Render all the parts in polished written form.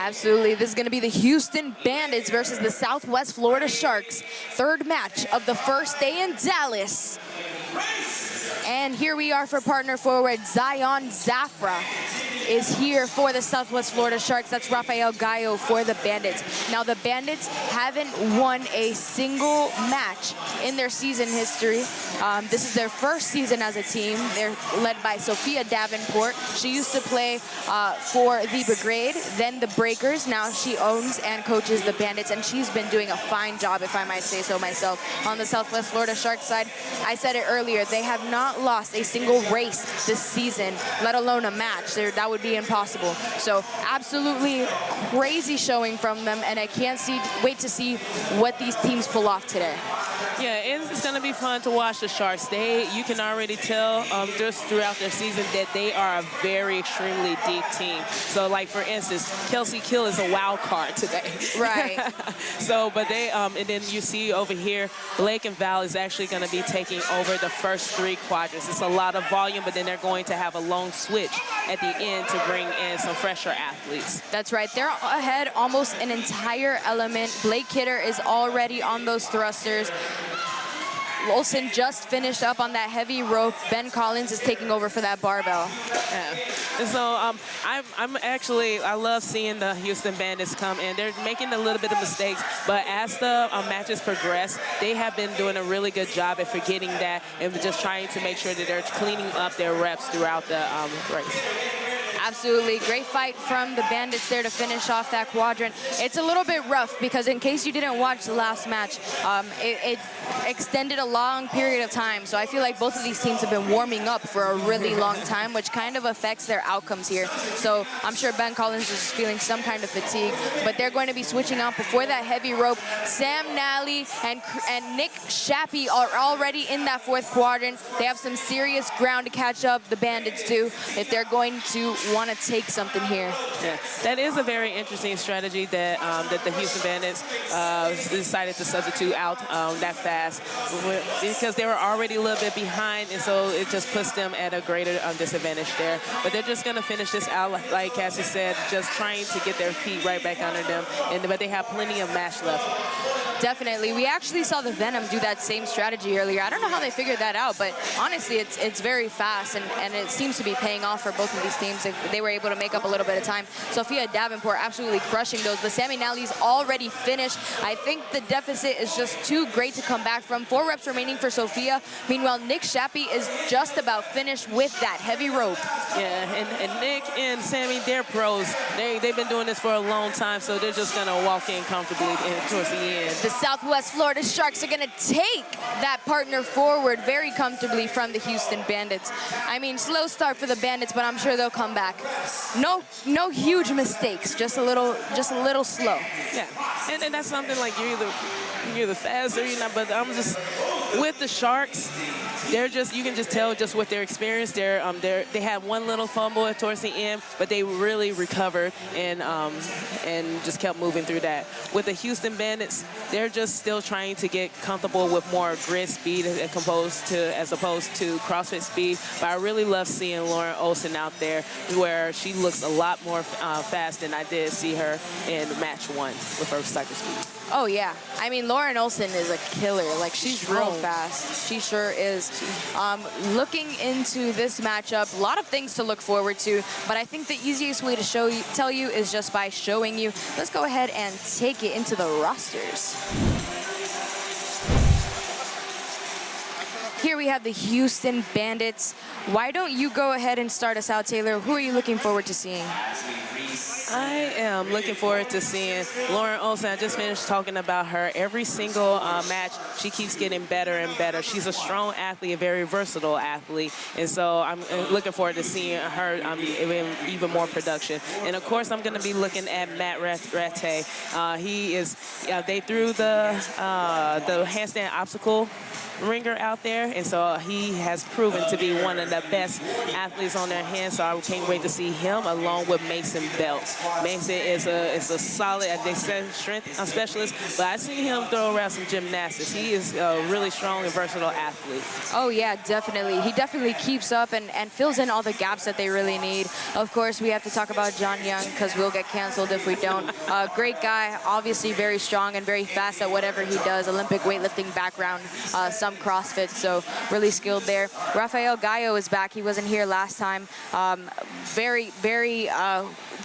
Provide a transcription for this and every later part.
Absolutely. This is going to be the Houston Bandits versus the Southwest Florida Sharks. Third match of the first day in Dallas. And here we are for partner forward. Zion Zafra is here for the Southwest Florida Sharks. That's Rafael Gallo for the Bandits. Now, the Bandits haven't won a single match in their season history. This is their first season as a team. They're led by Sophia Davenport. She used to play for the Brigade, then the Breakers. Now she owns and coaches the Bandits, and she's been doing a fine job, if I might say so myself, on the Southwest Florida Sharks side. I said it earlier, they have not lost a single race this season, let alone a match. That would be impossible. So absolutely crazy showing from them, and I can't wait to see what these teams pull off today. Yeah, it's going to be fun to watch the Sharks. You can already tell just throughout their season that they are a very extremely deep team. So, like, for instance, Kelsey Kill is a wild card today. Right. So, but they, and then you see over here, Blake and Val is actually going to be taking over the first 3 quadrants. It's a lot of volume, but then they're going to have a lone switch at the end to bring in some fresher athletes. That's right. They're ahead almost an entire element. Blake Kidder is already on those thrusters. Olsen just finished up on that heavy rope. Ben Collins is taking over for that barbell. Yeah. And so I love seeing the Houston Bandits come in. They're making a little bit of mistakes, but as the matches progress, they have been doing a really good job at forgetting that and just trying to make sure that they're cleaning up their reps throughout the race. Absolutely. Great fight from the Bandits there to finish off that quadrant. It's a little bit rough because in case you didn't watch the last match, it extended a long period of time. So I feel like both of these teams have been warming up for a really long time, which kind of affects their outcomes here. So I'm sure Ben Collins is feeling some kind of fatigue, but they're going to be switching out before that heavy rope. Sam Nally and Nick Shappy are already in that 4th quadrant. They have some serious ground to catch up, the Bandits do, if they're going to want to take something here. Yeah, that is a very interesting strategy that that the Houston Bandits decided to substitute out that fast because they were already a little bit behind, and so it just puts them at a greater disadvantage there. But they're just going to finish this out, like Cassie said, just trying to get their feet right back under them, but they have plenty of match left. Definitely. We actually saw the Venom do that same strategy earlier. I don't know how they figured that out, but honestly, it's very fast, and it seems to be paying off for both of these teams. They were able to make up a little bit of time. Sophia Davenport absolutely crushing those, but Sammy Nally's already finished. I think the deficit is just too great to come back from. 4 reps remaining for Sophia. Meanwhile, Nick Shappy is just about finished with that heavy rope. Yeah, and Nick and Sammy, they're pros. They've been doing this for a long time, so they're just going to walk in comfortably towards the end. The Southwest Florida Sharks are going to take that partner forward very comfortably from the Houston Bandits. I mean, slow start for the Bandits, but I'm sure they'll come back. No huge mistakes, just a little slow. Yeah, and that's something like you're either fast or you're not. But I'm just with the Sharks. You can just tell just with their experience. They had one little fumble towards the end, but they really recovered and just kept moving through that. With the Houston Bandits, they're just still trying to get comfortable with more grid speed as opposed to CrossFit speed. But I really love seeing Lauren Olsen out there, where she looks a lot more fast than I did see her in match 1 with her cycle speed. Oh, yeah. I mean, Lauren Olsen is a killer. Like, she's real fast. She sure is. Looking into this matchup, a lot of things to look forward to, but I think the easiest way to tell you is just by showing you. Let's go ahead and take it into the rosters. Here we have the Houston Bandits. Why don't you go ahead and start us out, Taylor? Who are you looking forward to seeing? I am looking forward to seeing Lauren Olsen. I just finished talking about her. Every single match, she keeps getting better and better. She's a strong athlete, a very versatile athlete, and so I'm looking forward to seeing her even more production. And of course, I'm going to be looking at Matt Ratte. They threw the handstand obstacle ringer out there, and so he has proven to be one of the best athletes on their hands, so I can't wait to see him along with Mason Belt. Mason is a solid strength specialist, but I see him throw around some gymnastics. He is a really strong and versatile athlete. Oh, yeah, definitely. He definitely keeps up and fills in all the gaps that they really need. Of course, we have to talk about John Young because we'll get canceled if we don't. Great guy, obviously very strong and very fast at whatever he does. Olympic weightlifting background, some CrossFit, so really skilled there. Rafael Gallo is back. He wasn't here last time. Very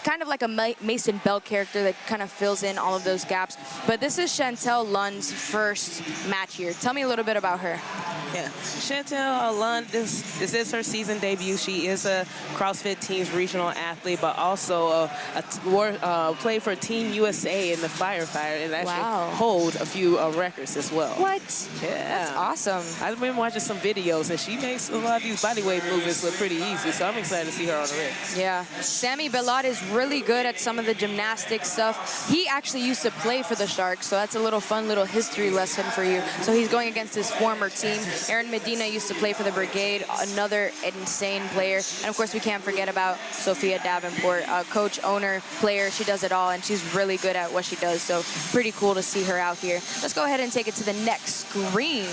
kind of like a Mason Belt character that kind of fills in all of those gaps. But this is Chantel Lund's first match here. Tell me a little bit about her. Yeah, Chantel Lund, this is her season debut. She is a CrossFit Teams regional athlete, but also played for Team USA in the firefighter and actually hold a few records as well. What? Yeah. That's awesome. I've been watching some videos, and she makes a lot of these bodyweight movements look pretty easy, so I'm excited to see her on the ring. Yeah. Sammy Belot is really good at some of the gymnastic stuff. He actually used to play for the Sharks, so that's a little fun little history lesson for you. So he's going against his former team. Aaron Medina used to play for the Brigade, another insane player. And of course, we can't forget about Sophia Davenport, coach, owner, player. She does it all, and she's really good at what she does. So pretty cool to see her out here. Let's go ahead and take it to the next screen.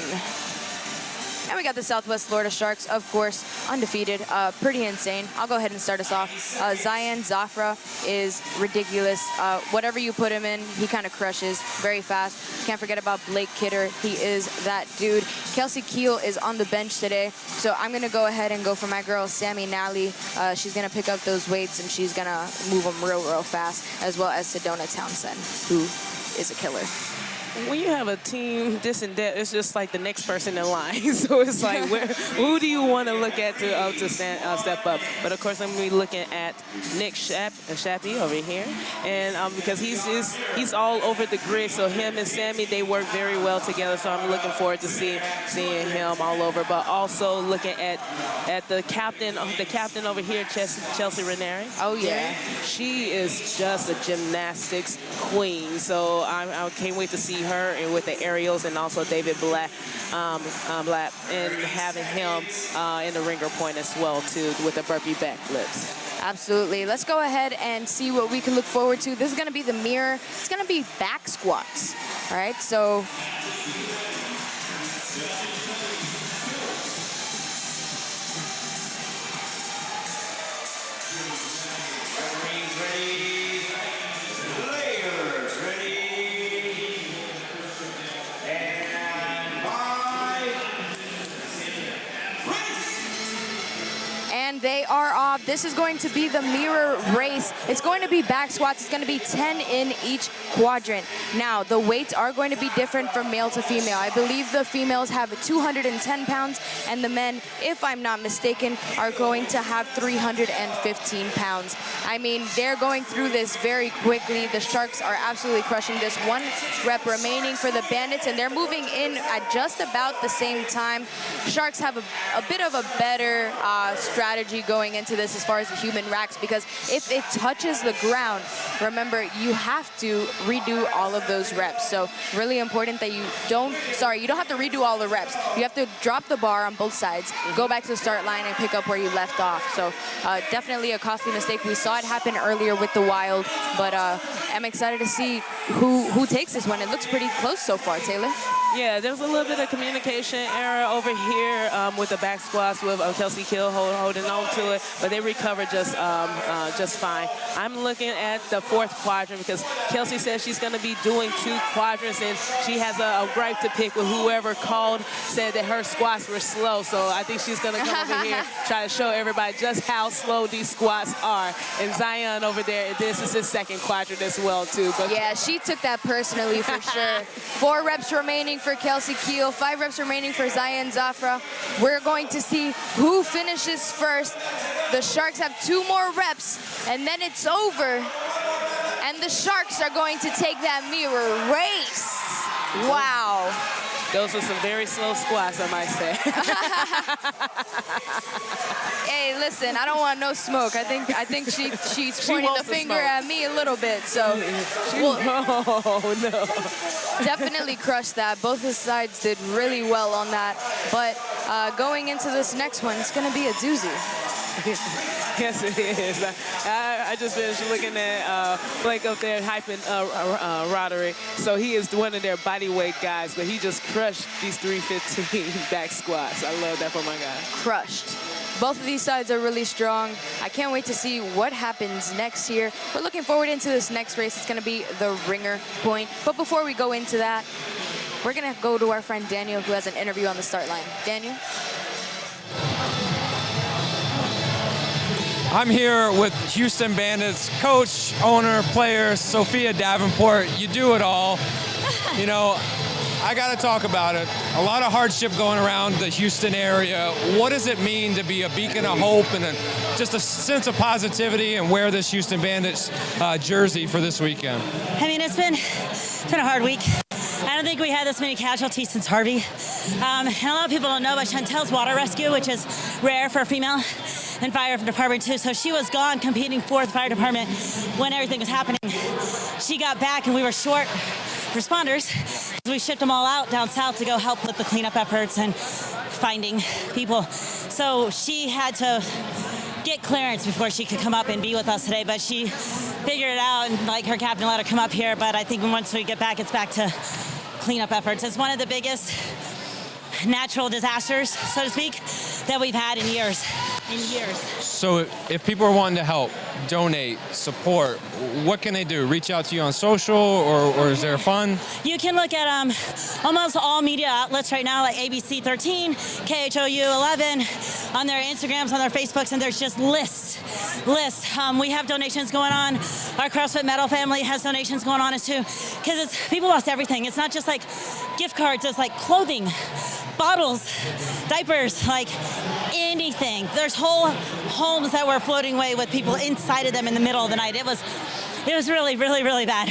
And we got the Southwest Florida Sharks, of course, undefeated, pretty insane. I'll go ahead and start us off. Zayan Zafra is ridiculous. Whatever you put him in, he kind of crushes, very fast. Can't forget about Blake Kidder. He is that dude. Kelsey Keel is on the bench today, so I'm going to go ahead and go for my girl, Sammy Nally. She's going to pick up those weights, and she's going to move them real fast, as well as Sedona Townsend, who is a killer. When you have a team this and that, it's just like the next person in line. So it's like, who do you want to look at to step up? But of course, I'm going to be looking at Nick Shappy over here, and because he's all over the grid. So him and Sammy, they work very well together. So I'm looking forward to seeing him all over. But also looking at the captain over here, Chelsea Ranieri. Oh yeah, she is just a gymnastics queen. So I can't wait to see her and with the aerials, and also David Black and having him in the ringer point as well too with the burpee backflips. Absolutely. Let's go ahead and see what we can look forward to. This is going to be the mirror. It's going to be back squats. All right, so they are off. This is going to be the mirror race. It's going to be back squats. It's going to be 10 in each quadrant. Now, the weights are going to be different from male to female. I believe the females have 210 pounds, and the men, if I'm not mistaken, are going to have 315 pounds. I mean, they're going through this very quickly. The Sharks are absolutely crushing this. 1 rep remaining for the Bandits, and they're moving in at just about the same time. Sharks have a bit of a better strategy going into this as far as the human racks, because if it touches the ground, remember, you have to redo all of those reps. So really important that you don't have to redo all the reps. You have to drop the bar on both sides, go back to the start line and pick up where you left off. So definitely a costly mistake. We saw it happen earlier with the Wild, but I'm excited to see who takes this one. It looks pretty close so far, Taylor. Yeah, there was a little bit of communication error over here with the back squats with Kelsey Keel holding on to it, but they recovered just fine. I'm looking at the 4th quadrant because Kelsey says she's going to be doing 2 quadrants, and she has a gripe to pick with whoever said that her squats were slow. So I think she's going to come over here, try to show everybody just how slow these squats are. And Zion over there, this is his 2nd quadrant as well, too. But yeah, she took that personally for sure. 4 reps remaining for Kelsey Keel, 5 reps remaining for Zayan Zafra. We're going to see who finishes first. The Sharks have 2 more reps, and then it's over. And the Sharks are going to take that mirror race. Wow. Those are some very slow squats, I might say. Hey, listen, I don't want no smoke. I think she's pointing the finger at me a little bit. So no. Definitely crushed that. Both the sides did really well on that. But going into this next one, it's going to be a doozy. Yes, it is. I just finished looking at Blake up there hyping Roderick. So he is one of their bodyweight guys, but he just crushed these 315 back squats. I love that for my guy. Crushed. Both of these sides are really strong. I can't wait to see what happens next year. We're looking forward into this next race. It's going to be the ringer point. But before we go into that, we're going to go to our friend Daniel, who has an interview on the start line. Daniel? I'm here with Houston Bandits coach, owner, player, Sophia Davenport. You do it all. You know, I got to talk about it. A lot of hardship going around the Houston area. What does it mean to be a beacon of hope and just a sense of positivity and wear this Houston Bandits jersey for this weekend? I mean, it's been a hard week. I don't think we had this many casualties since Harvey. And a lot of people don't know about Chantel's water rescue, which is rare for a female in fire department too. So she was gone competing for the fire department when everything was happening. She got back and we were short responders. We shipped them all out down south to go help with the cleanup efforts and finding people. So she had to get clearance before she could come up and be with us today, but she figured it out, and like her captain let her come up here. But I think once we get back, it's back to cleanup efforts. It's one of the biggest natural disasters, so to speak, that we've had in years. So if people are wanting to help, donate, support, what can they do? Reach out to you on social, or is there a fund? You can look at almost all media outlets right now, like ABC 13, KHOU 11, on their Instagrams, on their Facebooks, and there's just lists. We have donations going on. Our CrossFit Medal family has donations going on too, because people lost everything. It's not just like gift cards, it's like clothing, bottles, diapers, like anything. There's whole homes that were floating away with people inside of them in the middle of the night. It was really, really, really bad.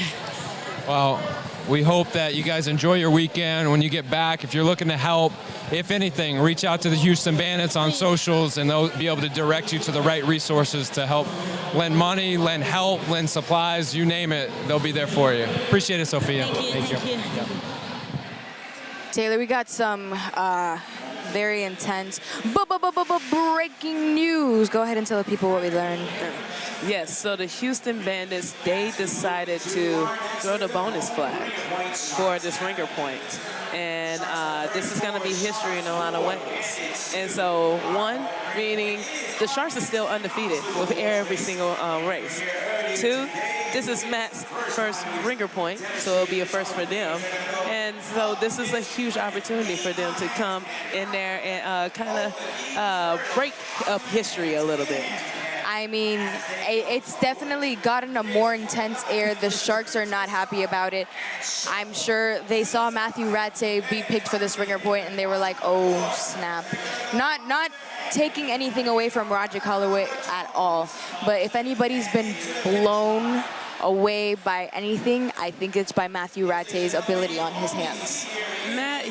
Well, we hope that you guys enjoy your weekend. When you get back, if you're looking to help, if anything, reach out to the Houston Bandits on socials, and they'll be able to direct you to the right resources to help lend money, lend help, lend supplies, you name it, they'll be there for you. Appreciate it, Sophia. Thank you. Yeah. Taylor, we got some very intense breaking news. Go ahead and tell the people what we learned. Yes, so the Houston Bandits, they decided to throw the bonus flag for this ringer point. And this is going to be history in a lot of ways. And so, one, meaning the Sharks are still undefeated with every single race. Two, this is Matt's first ringer point, so it'll be a first for them. And so this is a huge opportunity for them to come in there and kind of break up history a little bit. I mean, it's definitely gotten a more intense air. The Sharks are not happy about it. I'm sure they saw Matthew Rattay be picked for this ringer point, and they were like, oh, snap. Not taking anything away from Roger Holloway at all, but if anybody's been blown away by anything, I think it's by Matthew Rattay's ability on his hands. Matt,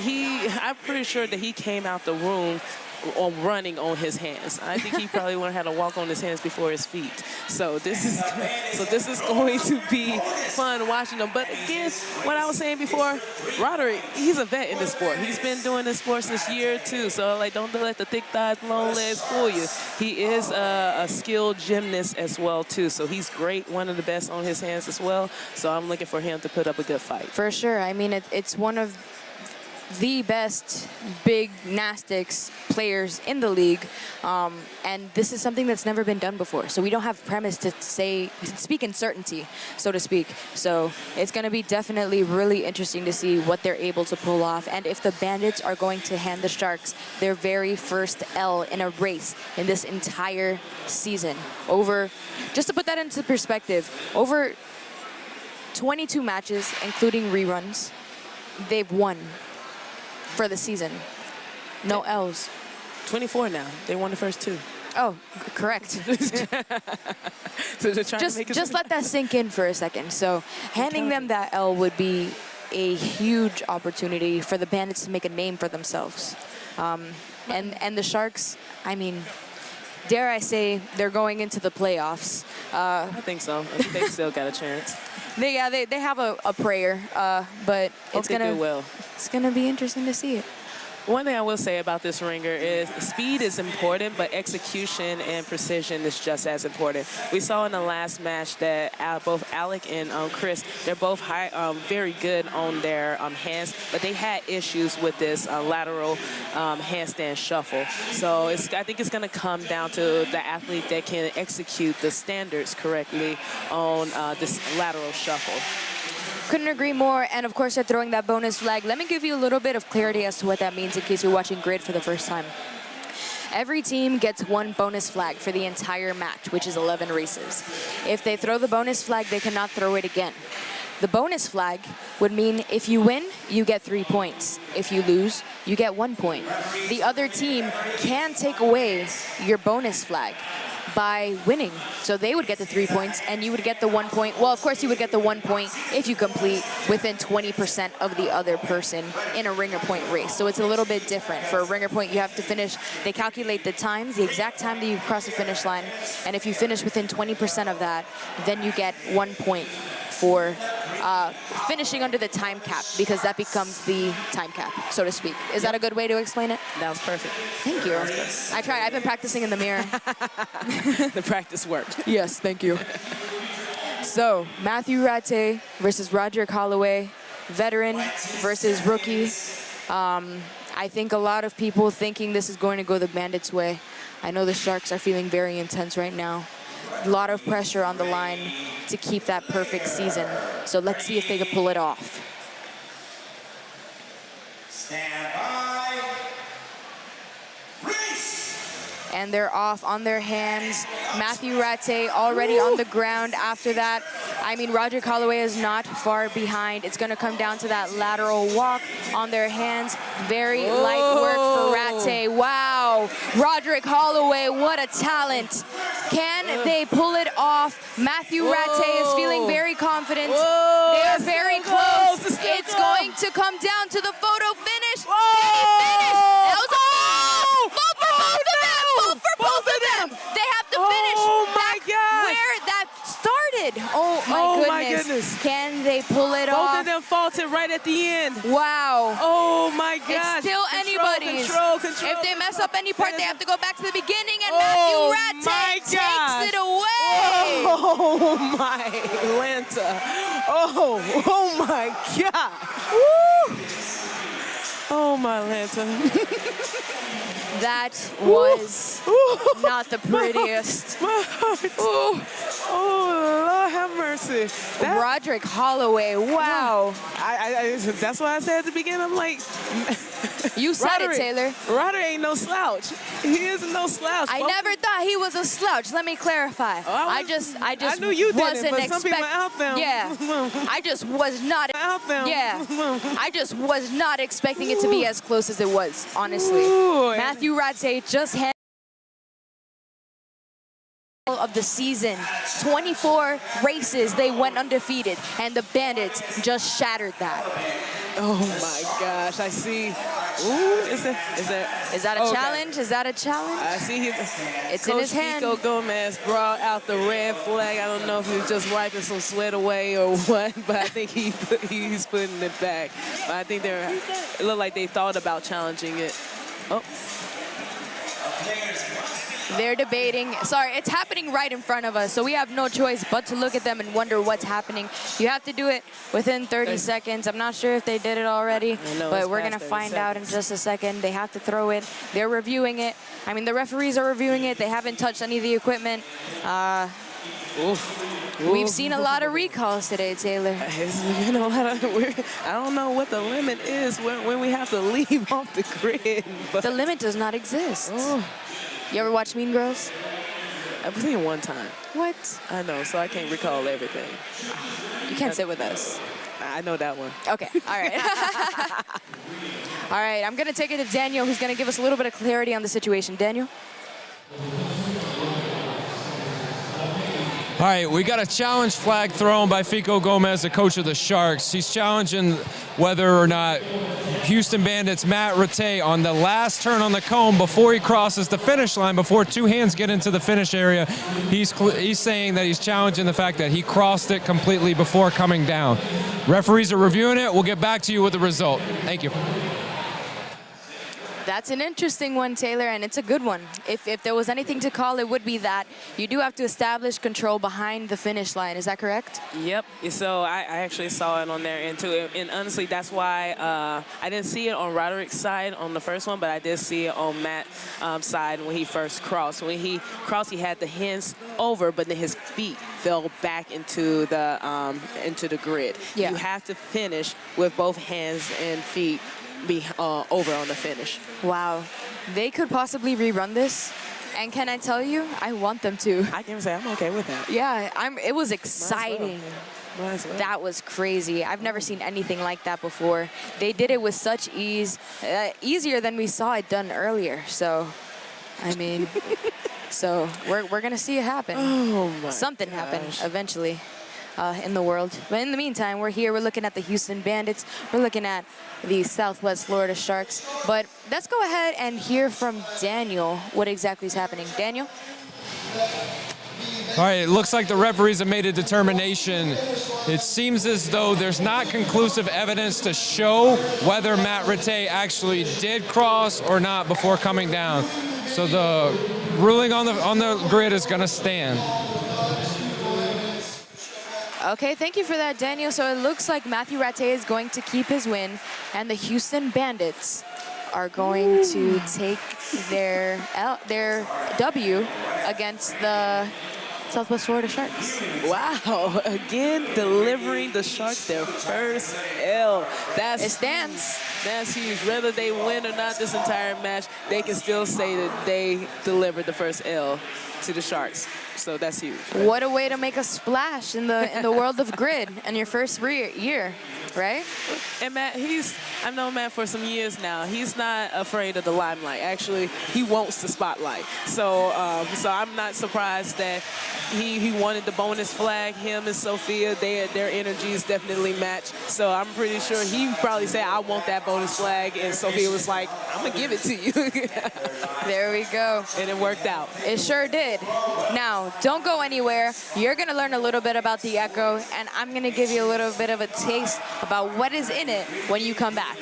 I'm pretty sure that he came out the room running on his hands. I think he probably would have had to walk on his hands before his feet. So this is going to be fun watching him. But again, what I was saying before, Roderick, he's a vet in this sport. He's been doing this sport since year 2. So like, don't let the thick thighs, long legs fool you. He is a skilled gymnast as well too. So he's great, one of the best on his hands as well. So I'm looking for him to put up a good fight. For sure. I mean, it's one of the best big gymnastics players in the league, and this is something that's never been done before, so we don't have premise to speak in certainty, so to speak. So it's going to be definitely really interesting to see what they're able to pull off, and if the Bandits are going to hand the Sharks their very first L in a race in this entire season. Just to put that into perspective, over 22 matches, including reruns, they've won for the season. No L's. 24 now. They won the first 2. Oh, correct. So just let that sink in for a second. So handing them that L would be a huge opportunity for the Bandits to make a name for themselves. And the Sharks, I mean, dare I say, they're going into the playoffs. I think so. I think they still got a chance. They have a prayer, but it's gonna be interesting to see it. One thing I will say about this ringer is speed is important, but execution and precision is just as important. We saw in the last match that both Alec and Chris, they're both very good on their hands, but they had issues with this lateral handstand shuffle. So I think it's going to come down to the athlete that can execute the standards correctly on this lateral shuffle. Couldn't agree more, and of course they're throwing that bonus flag. Let me give you a little bit of clarity as to what that means in case you're watching Grid for the first time. Every team gets one bonus flag for the entire match, which is 11 races. If they throw the bonus flag, they cannot throw it again. The bonus flag would mean if you win, you get 3 points. If you lose, you get 1 point. The other team can take away your bonus flag by winning. So they would get the 3 points and you would get the 1 point. Well, of course you would get the 1 point if you complete within 20% of the other person in a ringer point race. So it's a little bit different. For a ringer point, you have to finish, they calculate the times, the exact time that you cross the finish line. And if you finish within 20% of that, then you get 1 point for finishing under the time cap, because that becomes the time cap, so to speak. Is that a good way to explain it? That was perfect. Thank you. I tried. I've been practicing in the mirror. The practice worked. Yes, thank you. So, Matthew Rattay versus Roderick Holloway, veteran versus rookie. I think a lot of people thinking this is going to go the Bandits' way. I know the Sharks are feeling very intense right now. A lot of pressure on the line to keep that perfect season. So let's see if they can pull it off. Stand by. Race. And they're off on their hands. Matthew Rattay already on the ground after that. I mean, Roderick Holloway is not far behind. It's going to come down to that lateral walk on their hands. Very light work for Rattay. Wow. Roderick Holloway, what a talent. Can they pull it off? Matthew Rattay is feeling very confident. They are very close. It's going to come down to the photo finish. Can he finish? That was vote for both of them. Vote for both of them. They have to finish back where that started. Oh my goodness. Can they pull it off? Both of them faulted right at the end. Wow. Oh my gosh. It's still anybody's. Control. If they mess up any part, they have to go back to the beginning, and Matthew Rattay takes it away. Oh my Atlanta. Oh my God. Woo. Oh my Atlanta. That was not the prettiest. My heart. Oh, Lord have mercy. Roderick Holloway, wow. That's why I said at the beginning, I'm like, you said it, Taylor. Roderick ain't no slouch. He isn't no slouch. I never thought he was a slouch. Let me clarify. I knew you wasn't didn't, but some people out there. Yeah, I just was not out there. Yeah, I just was not expecting it to be as close as it was, honestly. Matthew Rattay just handled of the season. 24 races they went undefeated, and the Bandits just shattered that. Oh my gosh, I see. Ooh, is that a challenge? Is that a challenge? I see it's Coach in his hand. Fico Gomez brought out the red flag. I don't know if he was just wiping some sweat away or what, but I think he's putting it back. But I think it looked like they thought about challenging it. Oh. They're debating. Sorry, it's happening right in front of us, so we have no choice but to look at them and wonder what's happening. You have to do it within 30 seconds. I'm not sure if they did it already, but we're going to find out in just a second. They have to throw it. They're reviewing it. I mean, the referees are reviewing it. They haven't touched any of the equipment. We've seen a lot of recalls today, Taylor. I don't know what the limit is when we have to leave off the grid. But the limit does not exist. You ever watch Mean Girls? I've seen it one time. What? I know, so I can't recall everything. You can't sit with us. I know that one. Okay, all right. All right, I'm going to take it to Daniel, who's going to give us a little bit of clarity on the situation. Daniel? All right, we got a challenge flag thrown by Fico Gomez, the coach of the Sharks. He's challenging whether or not Houston Bandits' Matt Rattay on the last turn on the cone before he crosses the finish line, before two hands get into the finish area, he's saying that he's challenging the fact that he crossed it completely before coming down. Referees are reviewing it. We'll get back to you with the result. Thank you. That's an interesting one, Taylor, and it's a good one. If there was anything to call, it would be that you do have to establish control behind the finish line. Is that correct? Yep. So I actually saw it on their end too, and honestly, that's why I didn't see it on Roderick's side on the first one, but I did see it on Matt's side when he first crossed. When he crossed, he had the hands over, but then his feet fell back into the grid. Yeah. You have to finish with both hands and feet be over on the finish. Wow. They could possibly rerun this. And can I tell you, I want them to. I can say I'm okay with that. Yeah, it was exciting. Might as well. That was crazy. I've never seen anything like that before. They did it with such ease, easier than we saw it done earlier. So, I mean, so we're gonna see it happen. Oh my Something gosh. happen eventually in the world. But in the meantime, we're here. We're looking at the Houston Bandits. We're looking at the Southwest Florida Sharks. But let's go ahead and hear from Daniel what exactly is happening. Daniel? All right, it looks like the referees have made a determination. It seems as though there's not conclusive evidence to show whether Matt Rattay actually did cross or not before coming down. So the ruling on the grid is going to stand. Okay, thank you for that, Daniel. So it looks like Matthew Rattay is going to keep his win, and the Houston Bandits are going to take their W against the Southwest Florida Sharks. Wow, again delivering the Sharks their first L. It stands. That's huge. Whether they win or not this entire match, they can still say that they delivered the first L to the Sharks. So that's huge. What a way to make a splash in the world of grid in your first year, right? And Matt, I've known Matt for some years now. He's not afraid of the limelight. Actually, he wants the spotlight. So I'm not surprised that he wanted the bonus flag. Him and Sophia, their energies definitely match. So I'm pretty sure he probably said, I want that bonus flag. And Sophia was like, I'm going to give it to you. There we go. And it worked out. It sure did. Now, don't go anywhere. You're going to learn a little bit about the Echo, and I'm going to give you a little bit of a taste about what is in it when you come back.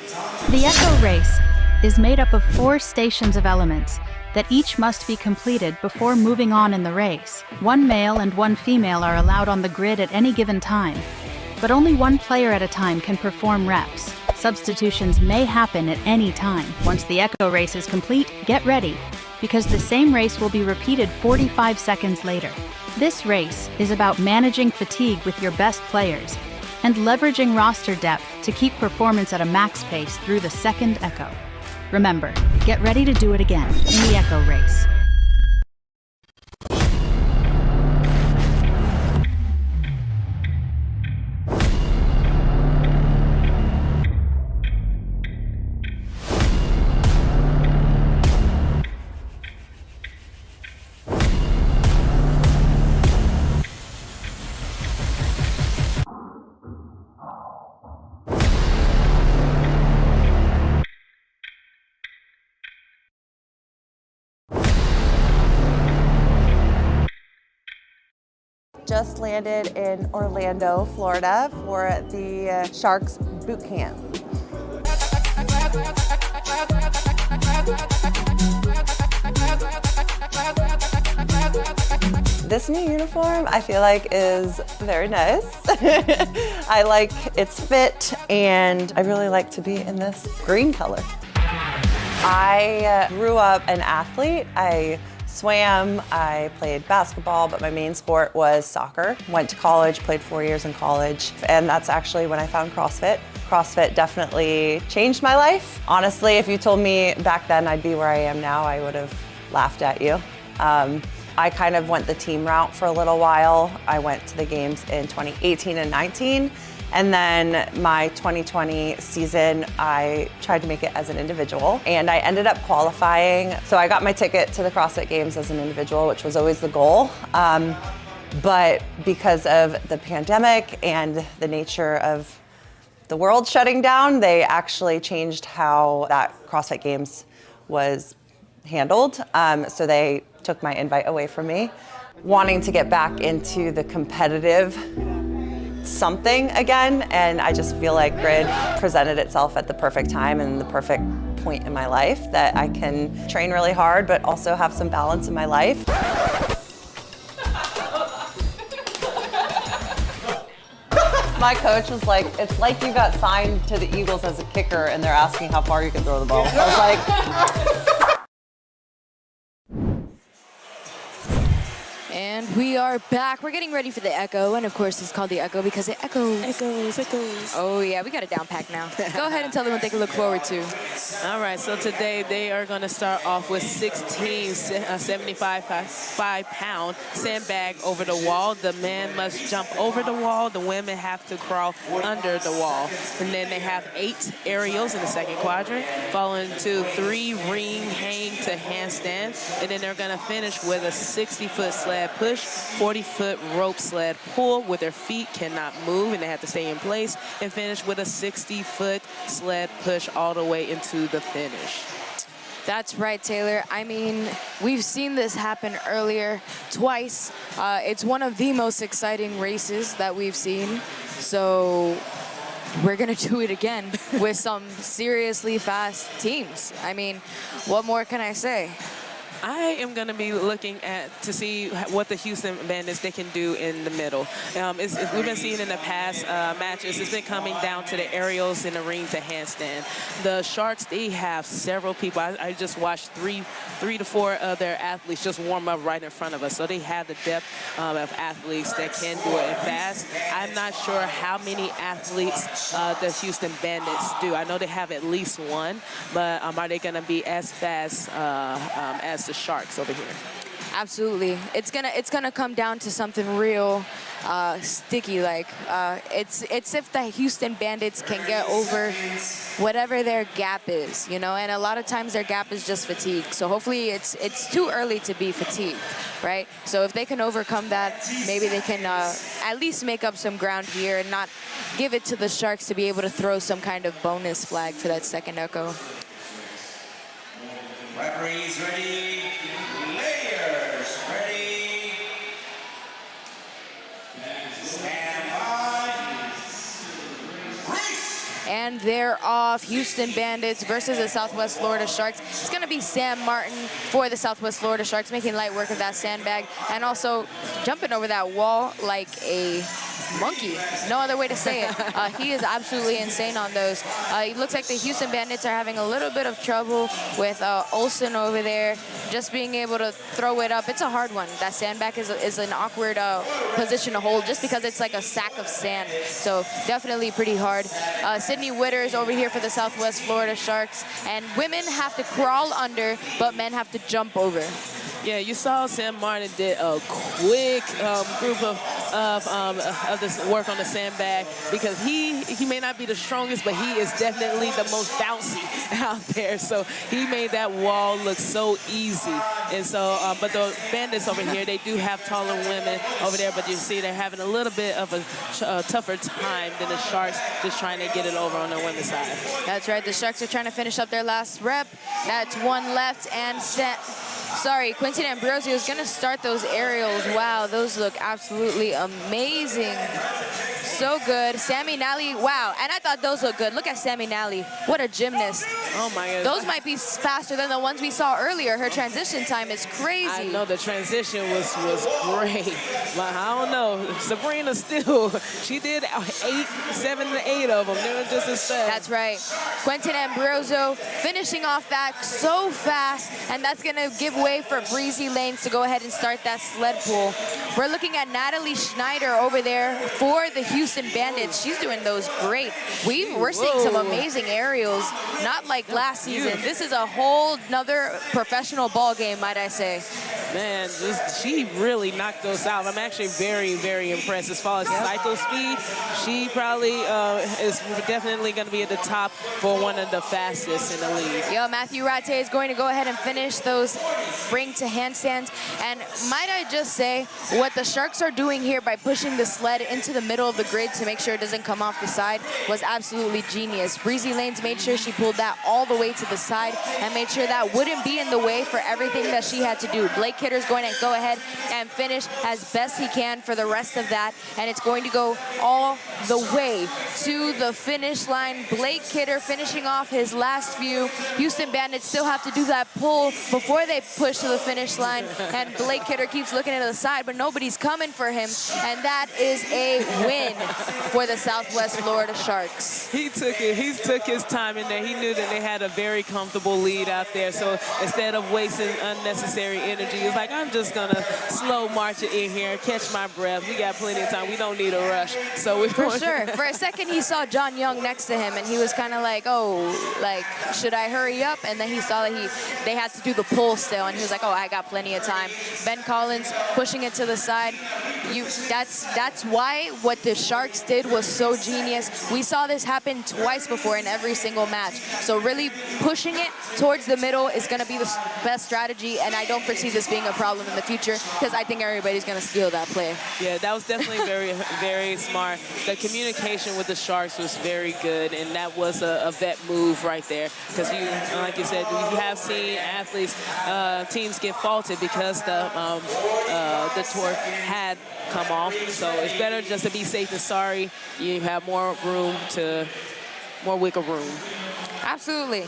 The Echo race is made up of 4 stations of elements that each must be completed before moving on in the race. 1 male and 1 female are allowed on the grid at any given time, but only 1 player at a time can perform reps. Substitutions may happen at any time. Once the Echo race is complete, get ready, because the same race will be repeated 45 seconds later. This race is about managing fatigue with your best players and leveraging roster depth to keep performance at a max pace through the second Echo. Remember, get ready to do it again in the Echo race. Just landed in Orlando, Florida for the Sharks boot camp. This new uniform I feel like is very nice. I like its fit, and I really like to be in this green color. I grew up an athlete. I swam, I played basketball, but my main sport was soccer. Went to college, played 4 years in college, and that's actually when I found CrossFit. CrossFit definitely changed my life. Honestly, if you told me back then I'd be where I am now, I would have laughed at you. I kind of went the team route for a little while. I went to the games in 2018 and 19. And then my 2020 season, I tried to make it as an individual, and I ended up qualifying. So I got my ticket to the CrossFit Games as an individual, which was always the goal. But because of the pandemic and the nature of the world shutting down, they actually changed how that CrossFit Games was handled. So they took my invite away from me. Wanting to get back into the competitive something again, and I just feel like Grid presented itself at the perfect time and the perfect point in my life that I can train really hard, but also have some balance in my life. My coach was like, it's like you got signed to the Eagles as a kicker and they're asking how far you can throw the ball. I was like, And we are back. We're getting ready for the Echo, and of course it's called the Echo because it echoes. Echoes. Oh yeah, we got a down pack now. Go ahead and tell them what they can look forward to. All right, so today they are going to start off with 16 75-pound sandbag over the wall. The men must jump over the wall. The women have to crawl under the wall. And then they have 8 aerials in the second quadrant, following to 3 ring hang to handstand. And then they're going to finish with a 60-foot sled push, 40-foot rope sled pull with their feet cannot move and they have to stay in place, and finish with a 60-foot sled push all the way into the finish. That's right, Taylor. I mean, we've seen this happen earlier twice. It's one of the most exciting races that we've seen. So we're going to do it again with some seriously fast teams. I mean, what more can I say? I am going to be looking to see what the Houston Bandits they can do in the middle. We've been seeing in the past matches, it's been coming down to the aerials in the ring to handstand. The Sharks, they have several people. I just watched three to four of their athletes just warm up right in front of us. So they have the depth of athletes that can do it fast. I'm not sure how many athletes the Houston Bandits do. I know they have at least one, but are they going to be as fast as the Sharks over here? Absolutely. It's gonna come down to something real sticky. Like it's if the Houston Bandits can get over whatever their gap is, you know. And a lot of times their gap is just fatigue. So hopefully it's too early to be fatigued, right? So if they can overcome that, maybe they can at least make up some ground here and not give it to the Sharks to be able to throw some kind of bonus flag for that second Echo. Referees ready, layers ready, stand by, race! And they're off. Houston Bandits versus the Southwest Florida Sharks. It's going to be Sam Martin for the Southwest Florida Sharks, making light work of that sandbag and also jumping over that wall like a monkey. No other way to say it. He is absolutely insane on those. It looks like the Houston Bandits are having a little bit of trouble with Olsen over there, just being able to throw it up. It's a hard one. That sandbag is an awkward position to hold just because it's like a sack of sand. So definitely pretty hard. Sydney Witter is over here for the Southwest Florida Sharks. And women have to crawl under, but men have to jump over. Yeah, you saw Sam Martin did a quick group of this work on the sandbag because he may not be the strongest, but he is definitely the most bouncy out there. So he made that wall look so easy. And so, but the Bandits over here, they do have taller women over there, but you see they're having a little bit of a tougher time than the Sharks, just trying to get it over on the women's side. That's right. The Sharks are trying to finish up their last rep. That's one left and set. Sorry, Quentin Ambrosio is going to start those aerials. Wow, those look absolutely amazing. So good. Sammy Nally, wow. And I thought those looked good. Look at Sammy Nally. What a gymnast. Oh, my goodness. Those might be faster than the ones we saw earlier. Her transition time is crazy. I know, the transition was great. But I don't know. Sabrina still, she did 7 to 8 of them. They were just as fast. That's right. Quentin Ambrosio finishing off that so fast, and that's going to give way for Breezy Lanes to go ahead and start that sled pull. We're looking at Natalie Schneider over there for the Houston Bandits. She's doing those great. We're seeing some amazing aerials, not like last season. This is a whole nother professional ball game, might I say. Man, she really knocked those out. I'm actually very, very impressed. As far as cycle speed, she probably is definitely going to be at the top for one of the fastest in the league. Yo, Matthew Ratte is going to go ahead and finish those ring to handstands. And might I just say, what the Sharks are doing here by pushing the sled into the middle of the grid to make sure it doesn't come off the side was absolutely genius. Breezy Lanes made sure she pulled that all all the way to the side and made sure that wouldn't be in the way for everything that she had to do. Blake Kidder's going to go ahead and finish as best he can for the rest of that, and it's going to go all the way to the finish line. Blake Kidder finishing off his last few. Houston Bandits still have to do that pull before they push to the finish line, and Blake Kidder keeps looking to the side, but nobody's coming for him, and that is a win for the Southwest Florida Sharks. He took it. He took his time in there. He knew that they had a very comfortable lead out there, so instead of wasting unnecessary energy, he was like, I'm just gonna slow march it in here, catch my breath. We got plenty of time. We don't need a rush. So we For sure. For a second, he saw John Young next to him, and he was kind of like, oh, like, should I hurry up? And then he saw that they had to do the pull still, and he was like, oh, I got plenty of time. Ben Collins pushing it to the side. That's why what the Sharks did was so genius. We saw this happen twice before in every single match. So really pushing it towards the middle is going to be the best strategy, and I don't foresee this being a problem in the future because I think everybody's going to steal that play. Yeah, that was definitely very, very smart. The communication with the Sharks was very good, and that was a vet move right there. Because, like you said, you have seen athletes, teams get faulted because the torque had come off. So it's better just to be safe than sorry. You have more wiggle room. Absolutely.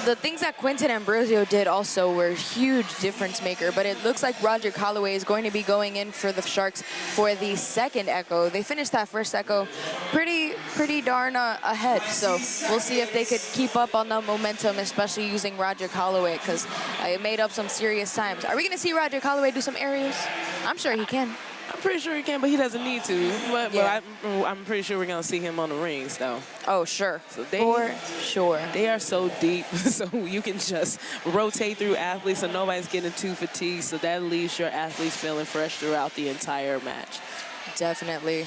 The things that Quinton Ambrosio did also were a huge difference maker, but it looks like Roderick Holloway is going to be going in for the Sharks for the second echo. They finished that first echo pretty darn ahead, so we'll see if they could keep up on the momentum, especially using Roderick Holloway, because it made up some serious times. Are we going to see Roderick Holloway do some aerials? I'm sure he can. I'm pretty sure he can, but he doesn't need to. But, Yeah. I'm pretty sure we're going to see him on the rings, though. Oh, sure. So For sure. They are so deep, so you can just rotate through athletes so nobody's getting too fatigued, so that leaves your athletes feeling fresh throughout the entire match. Definitely.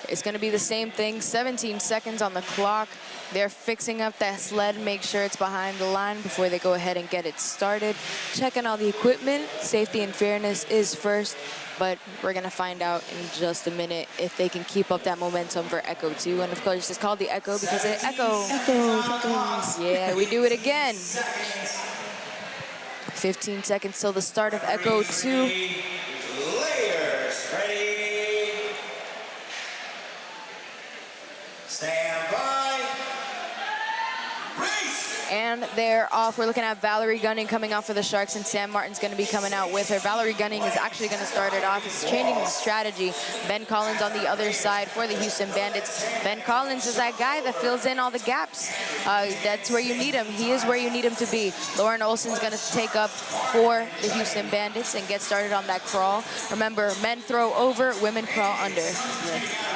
It's going to be the same thing. 17 seconds on the clock. They're fixing up that sled, make sure it's behind the line before they go ahead and get it started. Checking all the equipment. Safety and fairness is first, but we're going to find out in just a minute if they can keep up that momentum for Echo 2. And of course, it's called the Echo because it echoes. Echoes. Yeah, we do it again. 15 seconds till the start of Echo 2. Layers ready. Stand by. Race. And they're off. We're looking at Valerie Gunning coming out for the Sharks, and Sam Martin's going to be coming out with her. Valerie Gunning is actually going to start it off. It's changing the strategy. Ben Collins on the other side for the Houston Bandits. Ben Collins is that guy that fills in all the gaps. That's where you need him. He is where you need him to be. Lauren Olsen's going to take up for the Houston Bandits and get started on that crawl. Remember, men throw over, women crawl under.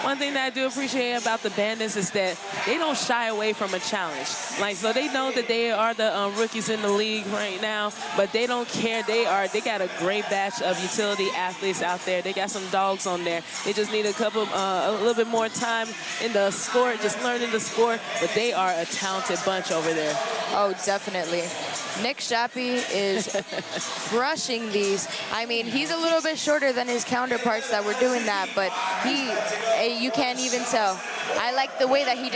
One thing that I do appreciate about the Bandits is that they don't shy away from a challenge. Like, so they know that they are the rookies in the league right now, but they don't care. They got a great batch of utility athletes out there. They got some dogs on there. They just need a little bit more time in the sport, just learning the sport, but they are a talented bunch over there. Oh, definitely. Nick Shappy is crushing these. I mean, he's a little bit shorter than his counterparts that were doing that, but you can't even tell. I like the way that he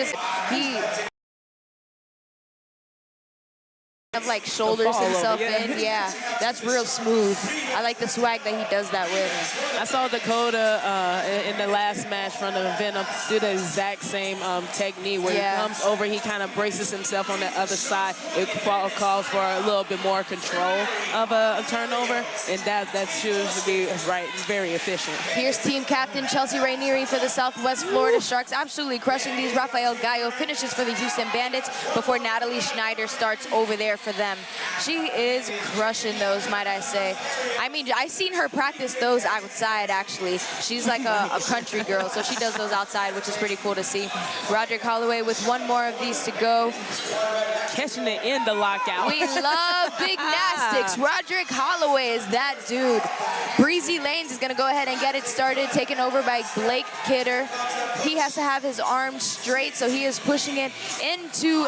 like shoulders himself in. Yeah, that's real smooth. I like the swag that he does that with. I saw Dakota in the last match from the Venom do the exact same technique where he comes over, he kind of braces himself on the other side. It calls for a little bit more control of a turnover, and that should be very efficient. Here's team captain Chelsea Rainieri for the Southwest Florida Sharks, absolutely crushing these. Rafael Gallo finishes for the Houston Bandits before Natalie Schneider starts over there for them. She is crushing those, might I say. I mean, I've seen her practice those outside, actually. She's like a country girl, so she does those outside, which is pretty cool to see. Roderick Holloway with one more of these to go. Catching it in the lockout. We love big gymnastics. Roderick Holloway is that dude. Breezy Lanes is going to go ahead and get it started, taken over by Blake Kidder. He has to have his arms straight, so he is pushing it into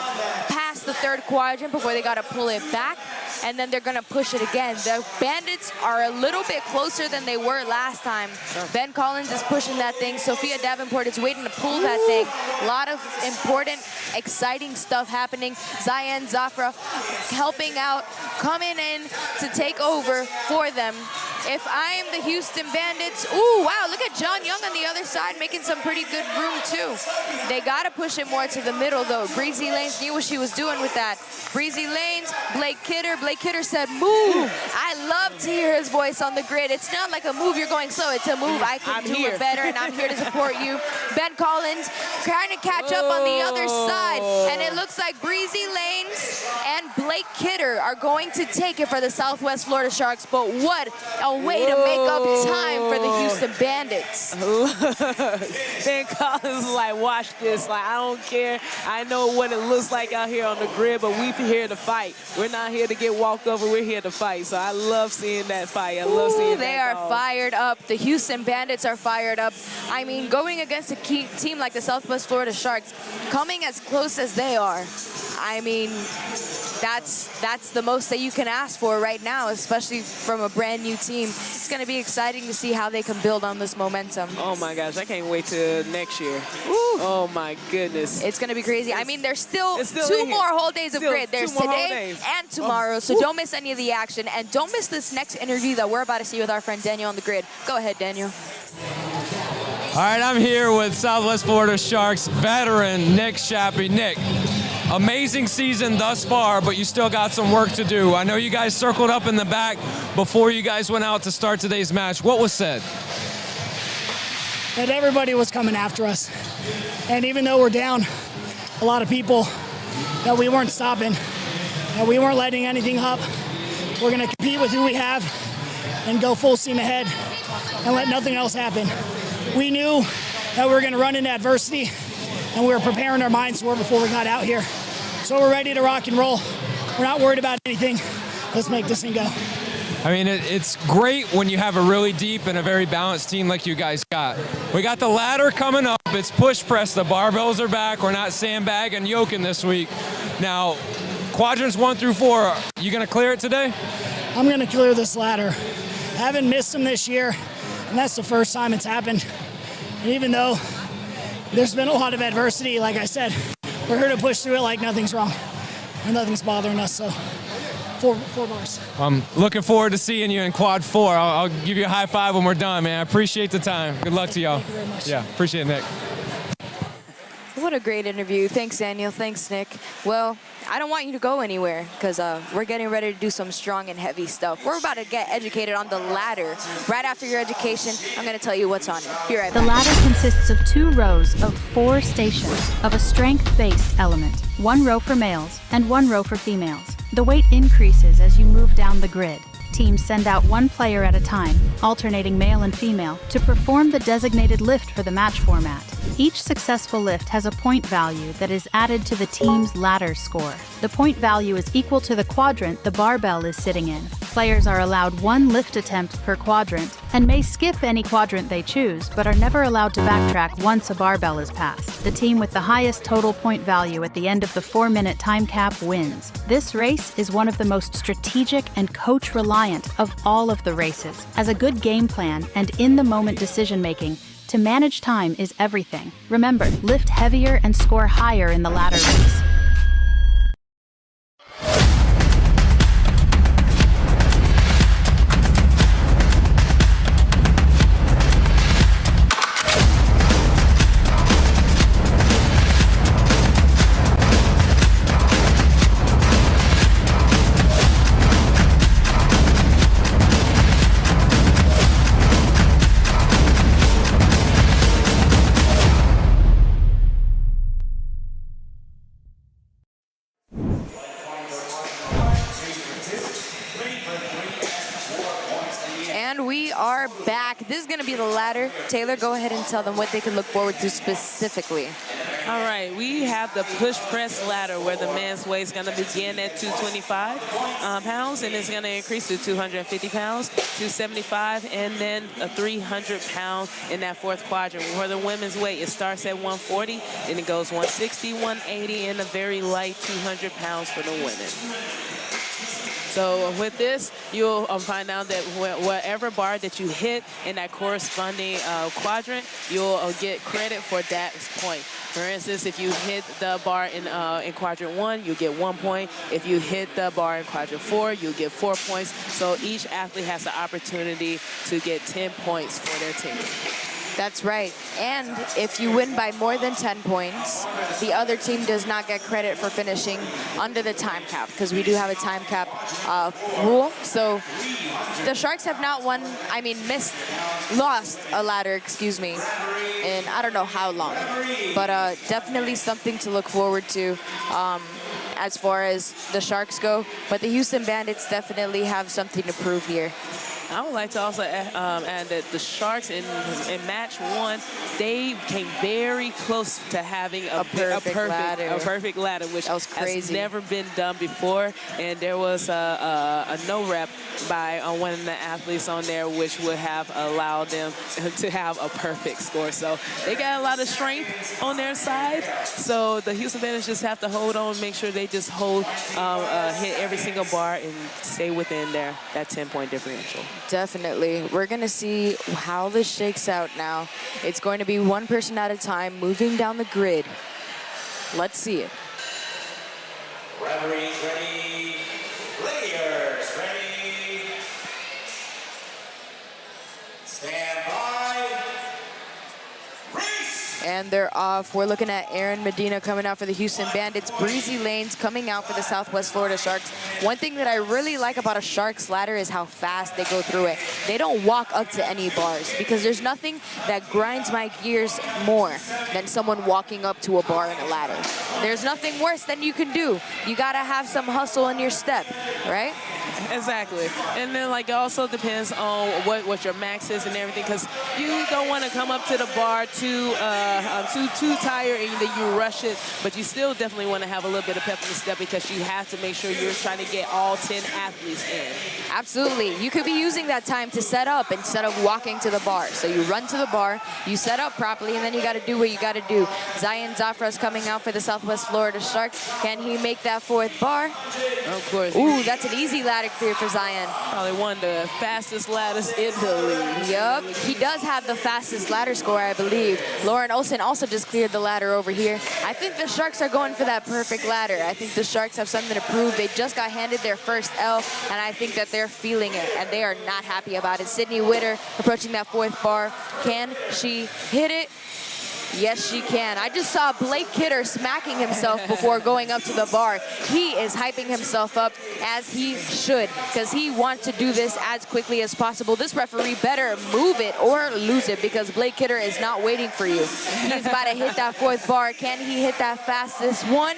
past the third quadrant before they got to pull it back. and then they're gonna push it again. The Bandits are a little bit closer than they were last time. Ben Collins is pushing that thing. Sophia Davenport is waiting to pull that thing. A lot of important, exciting stuff happening. Zayan Zafra helping out, coming in to take over for them. If I'm the Houston Bandits, ooh, wow, look at John Young on the other side making some pretty good room too. They gotta push it more to the middle though. Breezy Lanes knew what she was doing with that. Breezy Lanes, Blake Kidder. Blake Kidder said, move. I love to hear his voice on the grid. It's not like a move, you're going slow. It's a move, I can do it better, and I'm here to support you. Ben Collins trying to catch up on the other side, and it looks like Breezy Lanes and Blake Kidder are going to take it for the Southwest Florida Sharks, but what a way to make up time for the Houston Bandits. Ben Collins is like, watch this. Like, I don't care. I know what it looks like out here on the grid, but we're here to fight. We're not here to get walked over. We're here to fight. So I love seeing that fight. I love seeing that. They are fired up. The Houston Bandits are fired up. I mean, going against a key team like the Southwest Florida Sharks, coming as close as they are, I mean, that's the most that you can ask for right now, especially from a brand new team. It's going to be exciting to see how they can build on this momentum. Oh my gosh, I can't wait till next year. Ooh. Oh my goodness. It's going to be crazy. I mean, there's still 2 more whole days of grid. There's today and tomorrow, so don't miss any of the action. And don't miss this next interview that we're about to see with our friend Daniel on the grid. Go ahead, Daniel. All right, I'm here with Southwest Florida Sharks veteran Nick Shappy. Nick, amazing season thus far, but you still got some work to do. I know you guys circled up in the back before you guys went out to start today's match. What was said? That everybody was coming after us. And even though we're down a lot of people, that we weren't stopping, that we weren't letting anything up. We're gonna compete with who we have and go full steam ahead and let nothing else happen. We knew that we were gonna run into adversity, and we were preparing our minds for it before we got out here. So we're ready to rock and roll. We're not worried about anything. Let's make this thing go. I mean, it's great when you have a really deep and a very balanced team like you guys got. We got the ladder coming up. It's push press. The barbells are back. We're not sandbag and yoking this week. Now, quadrants 1 through 4, you gonna clear it today? I'm gonna clear this ladder. I haven't missed them this year, and that's the first time it's happened. And even though there's been a lot of adversity, like I said, we're here to push through it like nothing's wrong and nothing's bothering us. So 4 bars. I'm looking forward to seeing you in quad 4. I'll give you a high five when we're done, man. I appreciate the time. Good luck to y'all. Thank you very much. Yeah, appreciate it, Nick. What a great interview. Thanks, Daniel. Thanks, Nick. Well, I don't want you to go anywhere because we're getting ready to do some strong and heavy stuff. We're about to get educated on the ladder. Right after your education, I'm going to tell you what's on it. Be right back. The ladder consists of 2 rows of 4 stations of a strength-based element, 1 row for males and 1 row for females. The weight increases as you move down the grid. Teams send out 1 player at a time, alternating male and female, to perform the designated lift for the match format. Each successful lift has a point value that is added to the team's ladder score. The point value is equal to the quadrant the barbell is sitting in. Players are allowed 1 lift attempt per quadrant and may skip any quadrant they choose, but are never allowed to backtrack once a barbell is passed. The team with the highest total point value at the end of the 4-minute time cap wins. This race is one of the most strategic and coach-reliant of all of the races. As a good game plan and in-the-moment decision-making, to manage time is everything. Remember, lift heavier and score higher in the ladder race. And we are back. This is going to be the ladder. Taylor, go ahead and tell them what they can look forward to specifically. All right, we have the push press ladder where the man's weight is going to begin at 225 pounds, and it's going to increase to 250 pounds, 275, and then a 300 pound in that 4th quadrant. Where the women's weight, it starts at 140, and it goes 160, 180, and a very light 200 pounds for the women. So with this, you'll find out that whatever bar that you hit in that corresponding quadrant, you'll get credit for that point. For instance, if you hit the bar in quadrant 1, you get 1 point. If you hit the bar in quadrant 4, you get 4 points. So each athlete has the opportunity to get 10 points for their team. That's right. And if you win by more than 10 points, the other team does not get credit for finishing under the time cap, because we do have a time cap rule. So the Sharks have not lost a ladder, excuse me, in I don't know how long. But definitely something to look forward to as far as the Sharks go. But the Houston Bandits definitely have something to prove here. I would like to also add that the Sharks in match 1, they came very close to having a perfect ladder, which has never been done before. And there was a no rep by one of the athletes on there, which would have allowed them to have a perfect score. So they got a lot of strength on their side. So the Houston Bandits just have to hold on, make sure they just hit every single bar and stay within that 10-point differential. Definitely. We're going to see how this shakes out now. It's going to be one person at a time moving down the grid. Let's see it. Referees ready. Players ready. Stand by. Race. And they're off. We're looking at Aaron Medina coming out for the Houston Bandits. Breezy Lanes coming out for the Southwest Florida Sharks. One thing that I really like about a Sharks ladder is how fast they go through it. They don't walk up to any bars, because there's nothing that grinds my gears more than someone walking up to a bar in a ladder. There's nothing worse than you can do. You gotta have some hustle in your step, right? Exactly. And then it also depends on what your max is and everything, because you don't want to come up to the bar too tired and then you rush it, but you still definitely want to have a little bit of pep in the step, because you have to make sure you're trying to get all 10 athletes in. Absolutely. You could be using that time to set up instead of walking to the bar. So you run to the bar, you set up properly, and then you got to do what you got to do. Zion Zafra's coming out for the Southwest Florida Sharks. Can he make that 4th bar? Of course. Ooh, that's an easy ladder clear for Zion. Probably one of the fastest ladders in the league. Yup. He does have the fastest ladder score, I believe. Lauren Olsen also just cleared the ladder over here. I think the Sharks are going for that perfect ladder. I think the Sharks have something to prove. They just got handed their first L, and I think that they're feeling it, and they are not happy about it. Sydney Witter approaching that 4th bar. Can she hit it? Yes, she can. I just saw Blake Kidder smacking himself before going up to the bar. He is hyping himself up, as he should, because he wants to do this as quickly as possible. This referee better move it or lose it, because Blake Kidder is not waiting for you. He's about to hit that 4th bar. Can he hit that fastest one?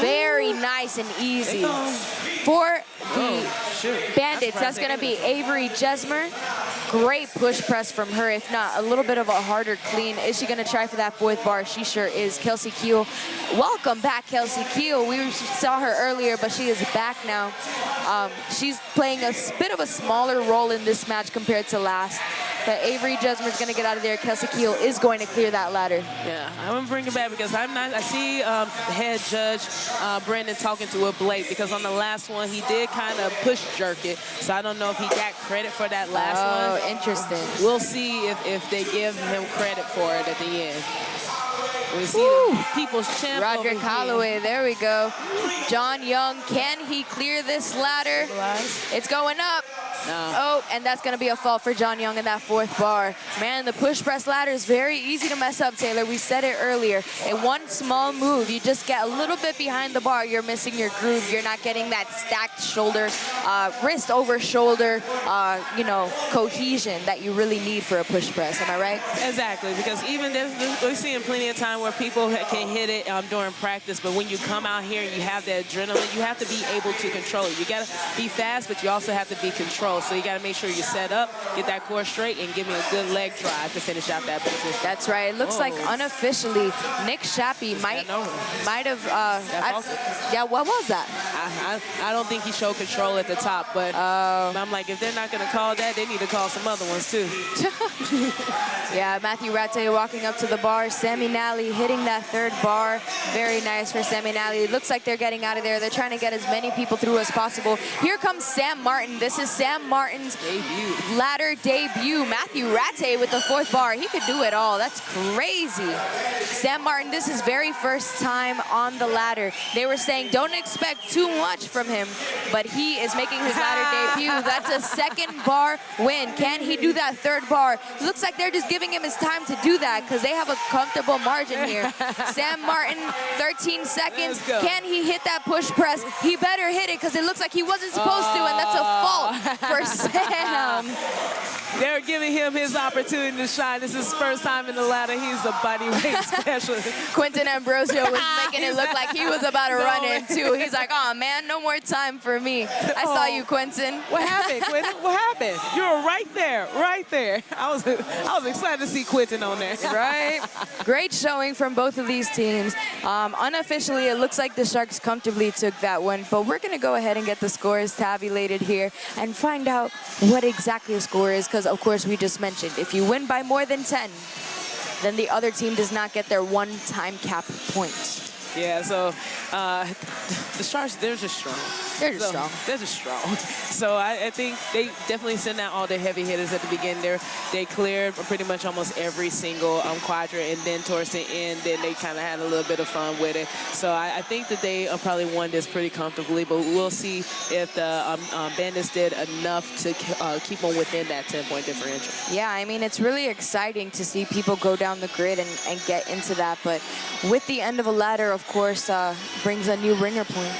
Very nice and easy. For the Bandits, that's going to be Avery Jesmer. Great push press from her, if not a little bit of a harder clean. Is she going to try for that 4th bar? She sure is. Kelsey Keel. Welcome back, Kelsey Keel. We saw her earlier, but she is back now. She's playing a bit of a smaller role in this match compared to last. But Avery Jesmer is going to get out of there. Kelsey Keel is going to clear that ladder. Yeah, I'm going to bring it back, because I see the head judge, Brendan, talking to Blake, because on the last one, he did kind of push jerk it. So I don't know if he got credit for that last one. Oh, interesting. We'll see if they give him credit for it at the end. We see the people's champ. Roderick Holloway, there we go. John Young, can he clear this ladder? It's going up. No. Oh, and that's going to be a fault for John Young in that 4th bar. Man, the push press ladder is very easy to mess up, Taylor. We said it earlier. In one small move, you just get a little bit behind the bar. You're missing your groove. You're not getting that stacked shoulder, wrist over shoulder, cohesion that you really need for a push press. Am I right? Exactly, because even we're seeing plenty of time where people can hit it during practice, but when you come out here and you have that adrenaline, you have to be able to control it. You got to be fast, but you also have to be controlled. control. So you got to make sure you set up, get that core straight, and give me a good leg drive to finish out that position. That's right. It looks like unofficially Nick Shappy might have. Yeah, what was that? I don't think he showed control at the top, but I'm like, if they're not going to call that, they need to call some other ones too. Yeah, Matthew Rattay walking up to the bar. Sammy Nally hitting that third bar. Very nice for Sammy Nally. It looks like they're getting out of there. They're trying to get as many people through as possible. Here comes Sam Martin. This is Sam Martin's ladder debut. Matthew Rattay with the fourth bar. He could do it all. That's crazy. Sam Martin, this is very first time on the ladder. They were saying don't expect too much from him, but he is making his ladder debut. That's a second bar win. Can he do that third bar? Looks like they're just giving him his time to do that because they have a comfortable margin here. Sam Martin, 13 seconds. Can he hit that push press? He better hit it because it looks like he wasn't supposed to, and that's a fault for Sam. They're giving him his opportunity to shine. This is his first time in the ladder. He's a bodyweight specialist. Quentin Ambrosio was making it look like he was about to run in too. He's like, oh man, no more time for me. I saw you, Quentin. What happened, Quentin? What happened? You were right there, right there. I was excited to see Quentin on there. Right? Great showing from both of these teams. Unofficially, it looks like the Sharks comfortably took that one, but we're gonna go ahead and get the scores tabulated here and find out what exactly the score is, because of course we just mentioned, if you win by more than 10, then the other team does not get their one time cap point. Yeah, so the Sharks, they're just strong. They're just strong. They're just strong. So I think they definitely sent out all the heavy hitters at the beginning. They cleared pretty much almost every single quadrant, and then towards the end, then they kind of had a little bit of fun with it. So I think that they probably won this pretty comfortably, but we'll see if the Bandits did enough to keep them within that 10-point differential. Yeah, I mean, it's really exciting to see people go down the grid and get into that, but with the end of a ladder, of course, brings a new ringer point.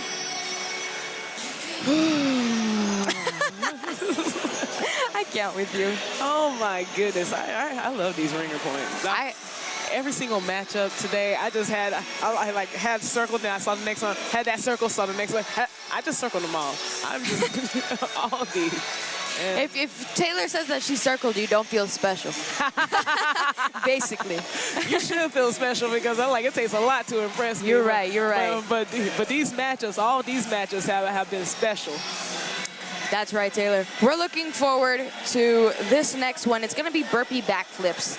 I can't with you. Oh my goodness, I love these ringer points. Every single matchup today, I just had, I like had circled, then I saw the next one, had that circle, saw the next one. I just circled them all. I'm just, all of these. If Taylor says that she circled you, don't feel special. Basically. You should feel special because it takes a lot to impress me. You're right, you're right. But these matchups, all these matchups have been special. That's right, Taylor. We're looking forward to this next one. It's going to be burpee backflips.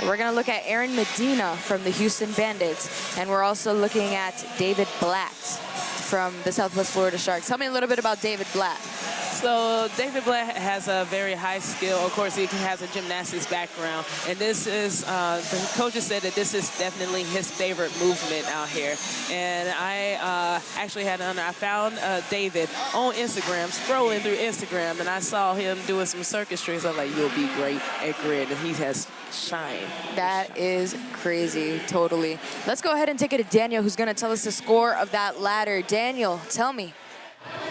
We're going to look at Aaron Medina from the Houston Bandits, and we're also looking at David Blatt from the Southwest Florida Sharks. Tell me a little bit about David Blatt. So David Blatt has a very high skill. Of course, he has a gymnastics background. And this is, the coaches said that this is definitely his favorite movement out here. And I actually had I found David on Instagram, scrolling through Instagram, and I saw him doing some circus tricks. I was like, you'll be great at grid. And he has shine. That is crazy, totally. Let's go ahead and take it to Daniel, who's going to tell us the score of that ladder. Daniel, tell me.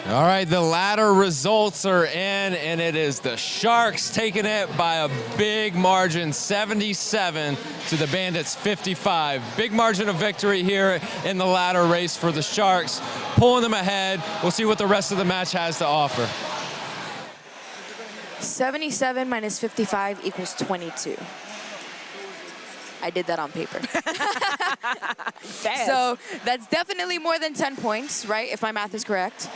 All right, the ladder results are in, and it is the Sharks taking it by a big margin, 77 to the Bandits 55. Big margin of victory here in the ladder race for the Sharks, pulling them ahead. We'll see what the rest of the match has to offer. 77 minus 55 equals 22. I did that on paper. So that's definitely more than 10 points, right? If my math is correct.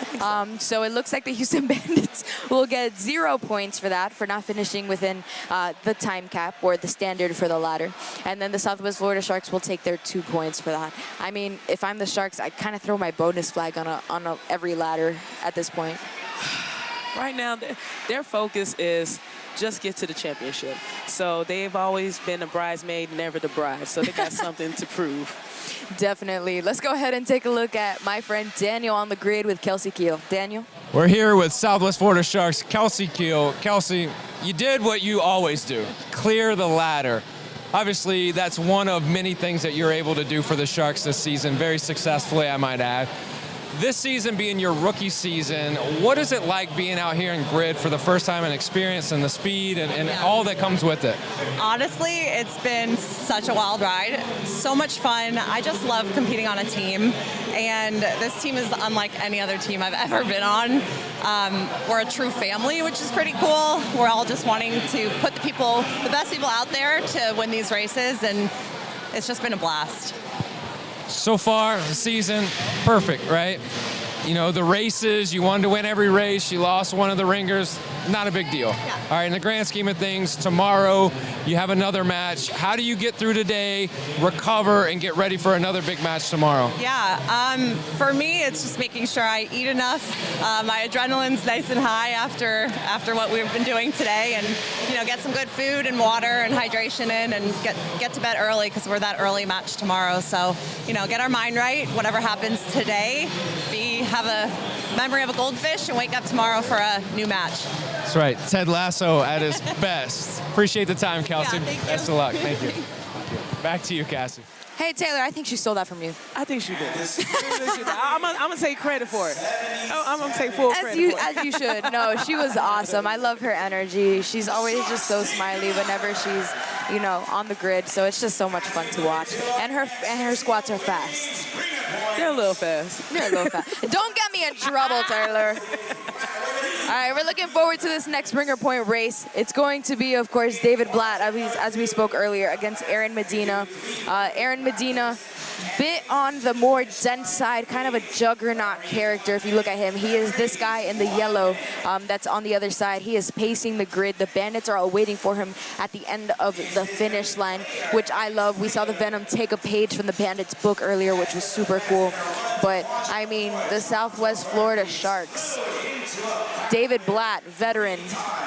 So it looks like the Houston Bandits will get 0 points for that, for not finishing within the time cap or the standard for the ladder. And then the Southwest Florida Sharks will take their 2 points for that. I mean, if I'm the Sharks, I kind of throw my bonus flag on every ladder at this point. Right now, their focus is just get to the championship. So they've always been a bridesmaid, never the bride. So they got something to prove. Definitely. Let's go ahead and take a look at my friend Daniel on the grid with Kelsey Keel. Daniel? We're here with Southwest Florida Sharks, Kelsey Keel. Kelsey, you did what you always do, clear the ladder. Obviously, that's one of many things that you're able to do for the Sharks this season, very successfully, I might add. This season being your rookie season, what is it like being out here in grid for the first time and experience and the speed and all that comes with it? Honestly, it's been such a wild ride. So much fun. I just love competing on a team. And this team is unlike any other team I've ever been on. We're a true family, which is pretty cool. We're all just wanting to put the best people out there to win these races, and it's just been a blast. So far, the season, perfect, right? You know, the races, you wanted to win every race, you lost one of the ringers, not a big deal. Yeah. All right, in the grand scheme of things, tomorrow you have another match. How do you get through today, recover, and get ready for another big match tomorrow? Yeah, for me, it's just making sure I eat enough. My adrenaline's nice and high after what we've been doing today, and get some good food and water and hydration in, and get to bed early because we're that early match tomorrow. So, get our mind right. Whatever happens today, have a memory of a goldfish and wake up tomorrow for a new match. That's right. Ted Lasso at his best. Appreciate the time, Kelsey. Yeah, thank you. Best of luck. Thank you. Back to you, Cassie. Hey, Taylor, I think she stole that from you. I think she did. I'm gonna take credit for it. I'm gonna take full credit for it. As you should. No, she was awesome. I love her energy. She's always just so smiley whenever she's, on the grid. So it's just so much fun to watch. And her squats are fast. They're a little fast. They're a little fast. Don't get me in trouble, Taylor. All right, we're looking forward to this next ringer point race. It's going to be, of course, David Blatt, as we spoke earlier, against Aaron Medina. Aaron Medina, bit on the more dense side, kind of a juggernaut character. If you look at him, he is this guy in the yellow that's on the other side. He is pacing the grid. The Bandits are all waiting for him at the end of the finish line, which I love. We saw the Venom take a page from the Bandits book earlier, which was super cool. But, I mean, the Southwest Florida Sharks. David Blatt, veteran.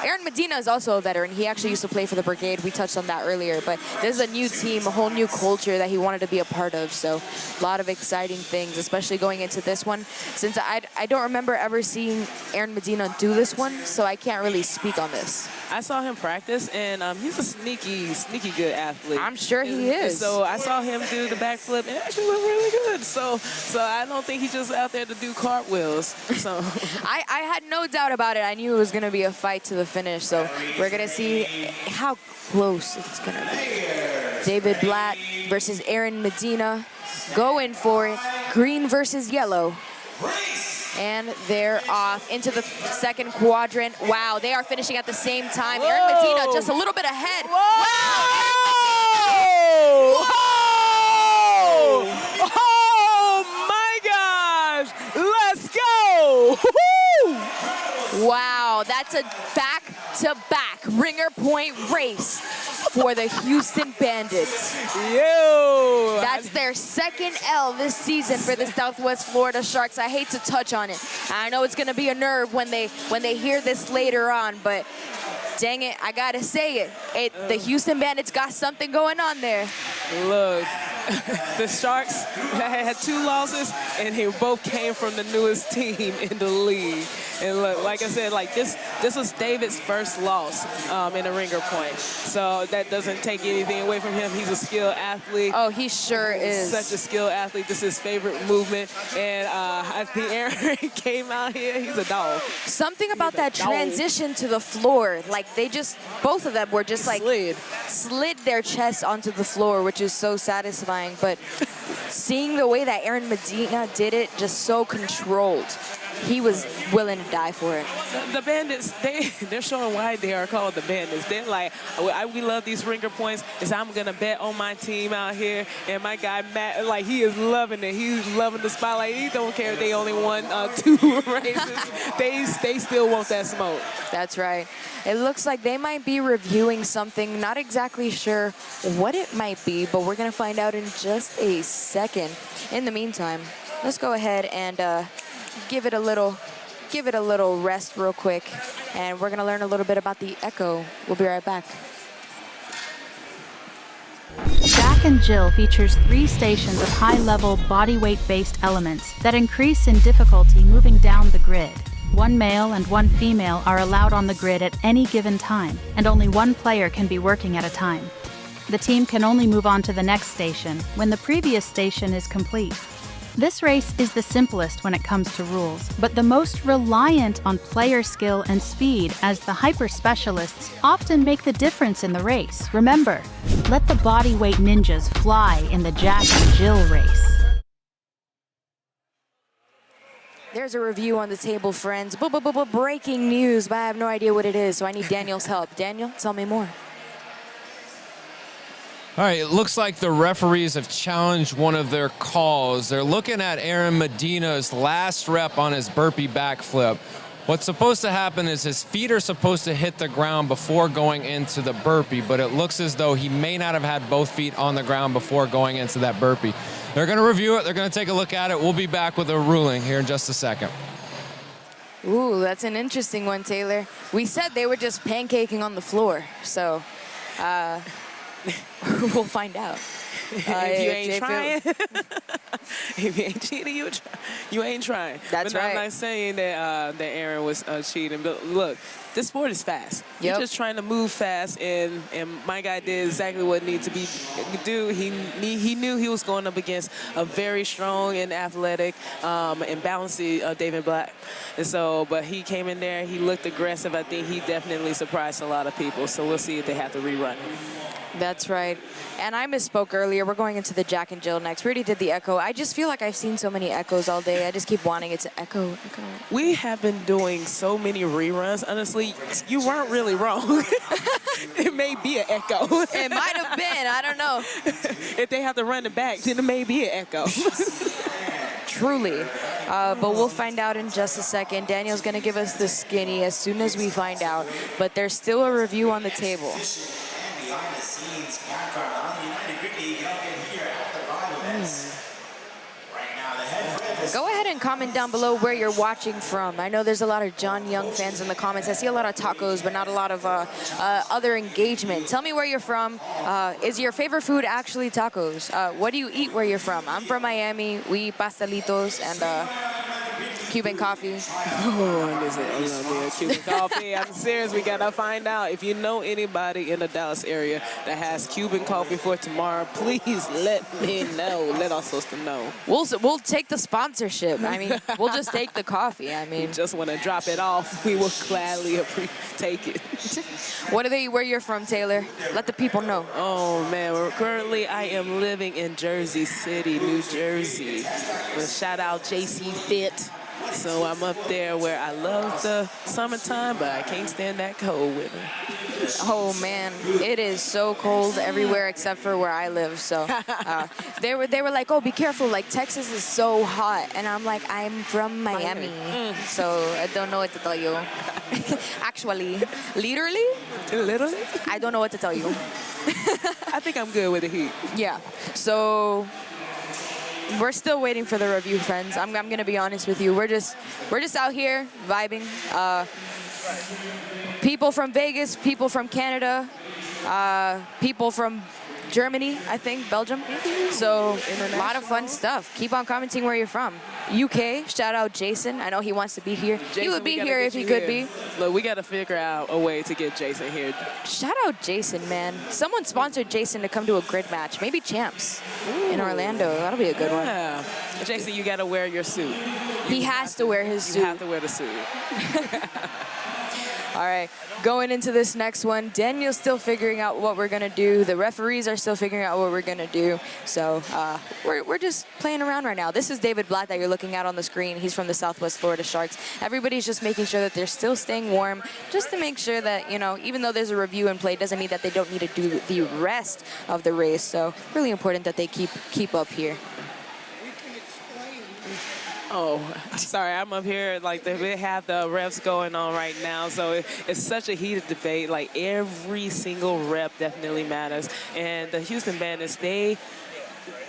Aaron Medina is also a veteran. He actually used to play for the Brigade. We touched on that earlier. But this is a new team, a whole new culture that he wanted to be a part of. So a lot of exciting things, especially going into this one. Since I don't remember ever seeing Aaron Medina do this one, so I can't really speak on this. I saw him practice, and he's a sneaky good athlete. I'm sure he is. So I saw him do the backflip, and it actually looked really good. So I don't think he's just out there to do cartwheels. So I had no doubt about it. I knew it was going to be a fight to the finish. So we're going to see how close it's going to be. David Blatt versus Aaron Medina, going for it. Green versus yellow. And they're off into the second quadrant. Wow, they are finishing at the same time. Whoa. Aaron Medina just a little bit ahead. Whoa! Wow! Whoa! Oh my gosh! Let's go! Woo-hoo! Wow, that's a back-to-back ringer point race for the Houston Bandits. Yo! That's their second L this season for the Southwest Florida Sharks. I hate to touch on it. I know it's gonna be a nerve when they hear this later on, but dang it, I gotta say it. The Houston Bandits got something going on there. Look, the Sharks had 2 losses, and they both came from the newest team in the league. And look, like I said, this was David's first loss in a ringer point. So that doesn't take anything away from him. He's a skilled athlete. Oh, he sure is. Such a skilled athlete. This is his favorite movement. And I think Aaron came out here. He's a dog. Something about that transition to the floor, like both of them were just like slid their chest onto the floor, which is so satisfying. But seeing the way that Aaron Medina did it, just so controlled. He was willing to die for it. The Bandits, they're showing why they are called the Bandits. They're like, we love these ringer points. I'm going to bet on my team out here. And my guy, Matt, like, he is loving it. He's loving the spotlight. He don't care if they only won 2 races. They still want that smoke. That's right. It looks like they might be reviewing something. Not exactly sure what it might be, but we're going to find out in just a second. In the meantime, let's go ahead and give it a little rest real quick, and we're gonna learn a little bit about the Echo. We'll be right back. Jack and Jill features 3 stations of high-level bodyweight-based elements that increase in difficulty moving down the grid. 1 male and 1 female are allowed on the grid at any given time, and only 1 player can be working at a time. The team can only move on to the next station when the previous station is complete. This race is the simplest when it comes to rules, but the most reliant on player skill and speed, as the hyper specialists often make the difference in the race. Remember, let the bodyweight ninjas fly in the Jack and Jill race. There's a review on the table, friends. Breaking news, but I have no idea what it is, so I need Daniel's help. Daniel, tell me more. All right, it looks like the referees have challenged one of their calls. They're looking at Aaron Medina's last rep on his burpee backflip. What's supposed to happen is his feet are supposed to hit the ground before going into the burpee, but it looks as though he may not have had both feet on the ground before going into that burpee. They're going to review it. They're going to take a look at it. We'll be back with a ruling here in just a second. Ooh, that's an interesting one, Taylor. We said they were just pancaking on the floor, so we'll find out. If you ain't trying, if you ain't cheating, you ain't trying. That's right. I'm not saying that that Aaron was cheating, but look, this sport is fast. Yep. You're just trying to move fast, and my guy did exactly what needed to be do. He knew he was going up against a very strong and athletic and bouncy David Black, and so but he came in there. He looked aggressive. I think he definitely surprised a lot of people. So we'll see if they have to rerun it. That's right. And I misspoke earlier. We're going into the Jack and Jill next. We already did the echo. I just feel like I've seen so many echoes all day. I just keep wanting it to echo. We have been doing so many reruns. Honestly, you weren't really wrong. It may be an echo. It might have been. I don't know. If they have to run it back, then it may be an echo. Truly. But we'll find out in just a second. Daniel's going to give us the skinny as soon as we find out. But there's still a review on the table. Behind the scenes background on the United Grid League, get here at the live events. Right now, the head ref is... Go ahead and comment down below where you're watching from. I know there's a lot of John Young fans in the comments. I see a lot of tacos, but not a lot of other engagement. Tell me where you're from. Is your favorite food actually tacos? What do you eat where you're from? I'm from Miami. We eat pastelitos and Cuban coffee. Cuban coffee. I'm serious. We gotta find out. If you know anybody in the Dallas area that has Cuban coffee for tomorrow, please let me know. Let our sister know. We'll take the sponsorship. I mean, we'll just take the coffee. I mean, we just want to drop it off. We will gladly take it. What do they? Where you're from, Taylor? Let the people know. Oh man, currently I am living in Jersey City, New Jersey. Well, shout out JC Fit. So I'm up there where I love the summertime, but I can't stand that cold weather. Oh man, it is so cold everywhere except for where I live. So they were like, oh, be careful, like Texas is so hot, and I'm like, I'm from Miami, so I don't know what to tell you. Actually, literally, I don't know what to tell you. I think I'm good with the heat. Yeah. So. We're still waiting for the review, friends. I'm gonna be honest with you. We're just out here vibing. People from Vegas, people from Canada, people from Germany, I think, Belgium. So a lot of fun stuff. Keep on commenting where you're from. UK, shout out Jason. I know he wants to be here. Jason, he would be here if he could be. Look, we got to figure out a way to get Jason here. Shout out Jason, man. Someone sponsored Jason to come to a grid match. Maybe Champs in Orlando. That'll be a good one. Yeah. Jason, you got to wear your suit. He has to wear his suit. You have to wear the suit. All right, going into this next one, Daniel's still figuring out what we're gonna do. The referees are still figuring out what we're gonna do. So we're just playing around right now. This is David Blatt that you're looking at on the screen. He's from the Southwest Florida Sharks. Everybody's just making sure that they're still staying warm, just to make sure that, you know, even though there's a review in play, doesn't mean that they don't need to do the rest of the race. So really important that they keep up here. Oh, sorry, I'm up here, like, they have the reps going on right now, so it's such a heated debate. Like, every single rep definitely matters. And the Houston Bandits, they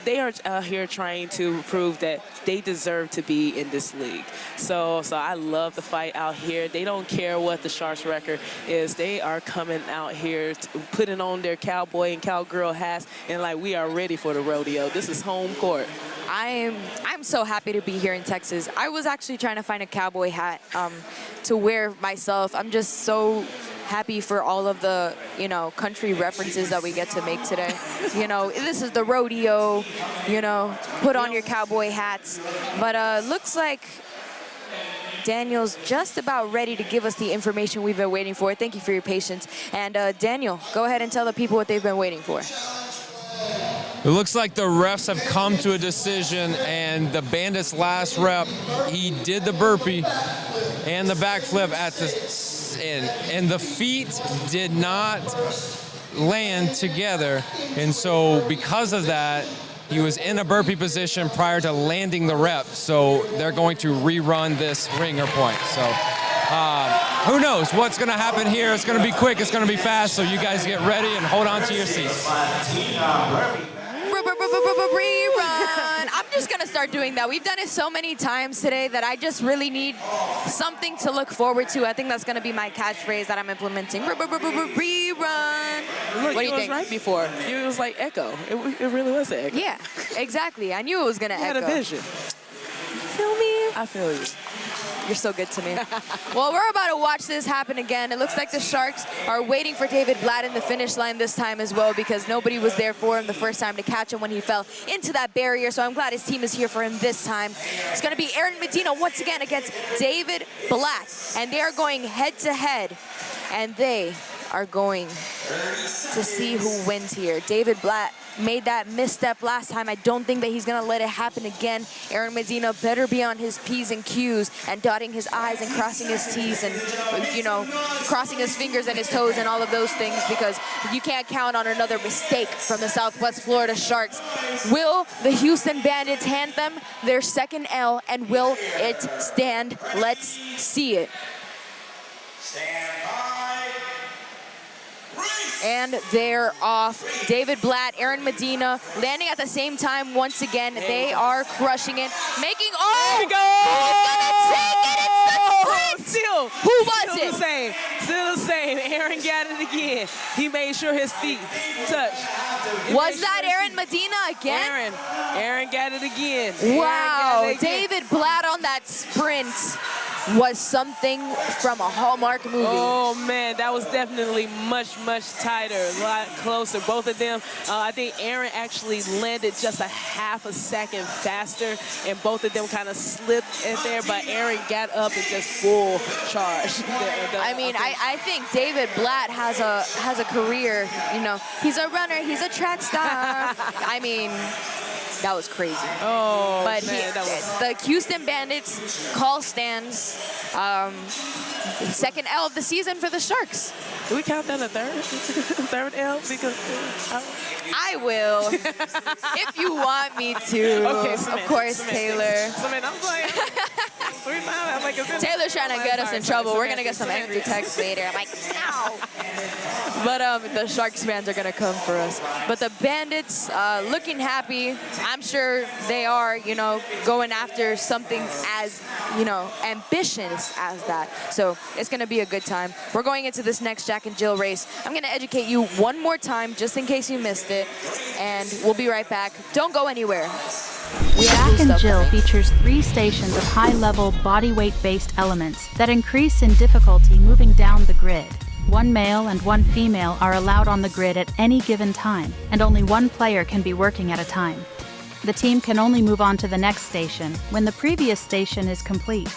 are out here trying to prove that they deserve to be in this league. So I love the fight out here. They don't care what the Sharks record is. They are coming out here, putting on their cowboy and cowgirl hats, and like, we are ready for the rodeo. This is home court. I'm so happy to be here in Texas. I was actually trying to find a cowboy hat to wear myself. I'm just so happy for all of the, you know, country references that we get to make today. You know, this is the rodeo, you know, put on your cowboy hats. But looks like Daniel's just about ready to give us the information we've been waiting for. Thank you for your patience. And Daniel, go ahead and tell the people what they've been waiting for. It looks like the refs have come to a decision, and the Bandits' last rep, he did the burpee and the backflip at the end, and the feet did not land together. And so because of that, he was in a burpee position prior to landing the rep. So they're going to rerun this ringer point. So who knows what's going to happen here? It's going to be quick. It's going to be fast. So you guys get ready and hold on to your seats. Rerun. I'm just gonna start doing that. We've done it so many times today that I just really need something to look forward to. I think that's gonna be my catchphrase that I'm implementing. Rerun. Look, What do you was think? right before. It was like echo. It really was an echo. Yeah, exactly. I knew it was gonna You had echo. a vision. Feel me? I feel you. You're so good to me. Well, we're about to watch this happen again. It looks like the Sharks are waiting for David Blatt in the finish line this time as well, because nobody was there for him the first time to catch him when he fell into that barrier. So I'm glad his team is here for him this time. It's going to be Aaron Medina once again against David Blatt. And they are going head to head. And they are going to see who wins here. David Blatt made that misstep last time. I don't think that he's gonna let it happen again. Aaron Medina better be on his P's and Q's and dotting his I's and crossing his T's and, you know, crossing his fingers and his toes and all of those things, because you can't count on another mistake from the Southwest Florida Sharks. Will the Houston Bandits hand them their second L, and will it stand? Let's see it. Stand by. And they're off. David Blatt, Aaron Medina landing at the same time once again. They are crushing it, making who's gonna take it? It's the sprint. Who was it? Still the same. Still the same. Aaron got it again. He made sure his feet touched. Was that Aaron Medina again? Aaron got it again. Wow, David Blatt on that sprint was something from a Hallmark movie. Oh man, that was definitely much tighter, a lot closer. Both of them, I think Aaron actually landed just a half a second faster, and both of them kind of slipped in there, but Aaron got up and just full charge. I mean, I think David Blatt has a career, you know, he's a runner, he's a track star. I mean, that was crazy. Oh, but man, the Houston Bandits call stands. Second L of the season for the Sharks. Do we count that a third? Third L? Because I will, if you want me to. Okay, of course, Taylor. Cement, I'm like, 3 times. I'm like, Taylor's trying to get us in trouble. We're gonna get some angry texts later. I'm like, no. But the Sharks fans are gonna come for us. But the Bandits looking happy. I'm sure they are, you know, going after something as, you know, ambitious as that. So it's gonna be a good time. We're going into this next Jack and Jill race. I'm gonna educate you one more time, just in case you missed it, and we'll be right back. Don't go anywhere. Jack and Jill features 3 stations of high-level body weight-based elements that increase in difficulty moving down the grid. 1 male and 1 female are allowed on the grid at any given time, and only 1 player can be working at a time. The team can only move on to the next station when the previous station is complete.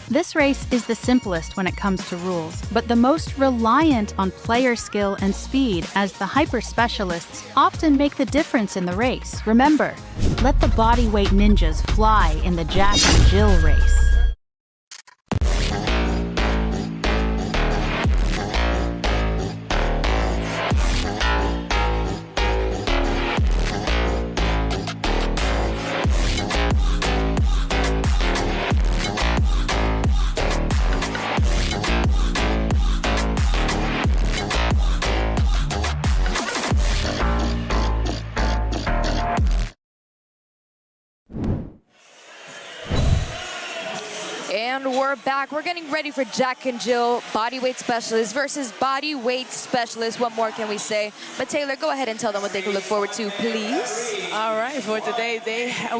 This race is the simplest when it comes to rules, but the most reliant on player skill and speed, as the hyper-specialists often make the difference in the race. Remember, let the bodyweight ninjas fly in the Jack and Jill race. And we're back. We're getting ready for Jack and Jill, bodyweight specialist versus bodyweight specialist. What more can we say? But Taylor, go ahead and tell them what they can look forward to, please. All right, for today,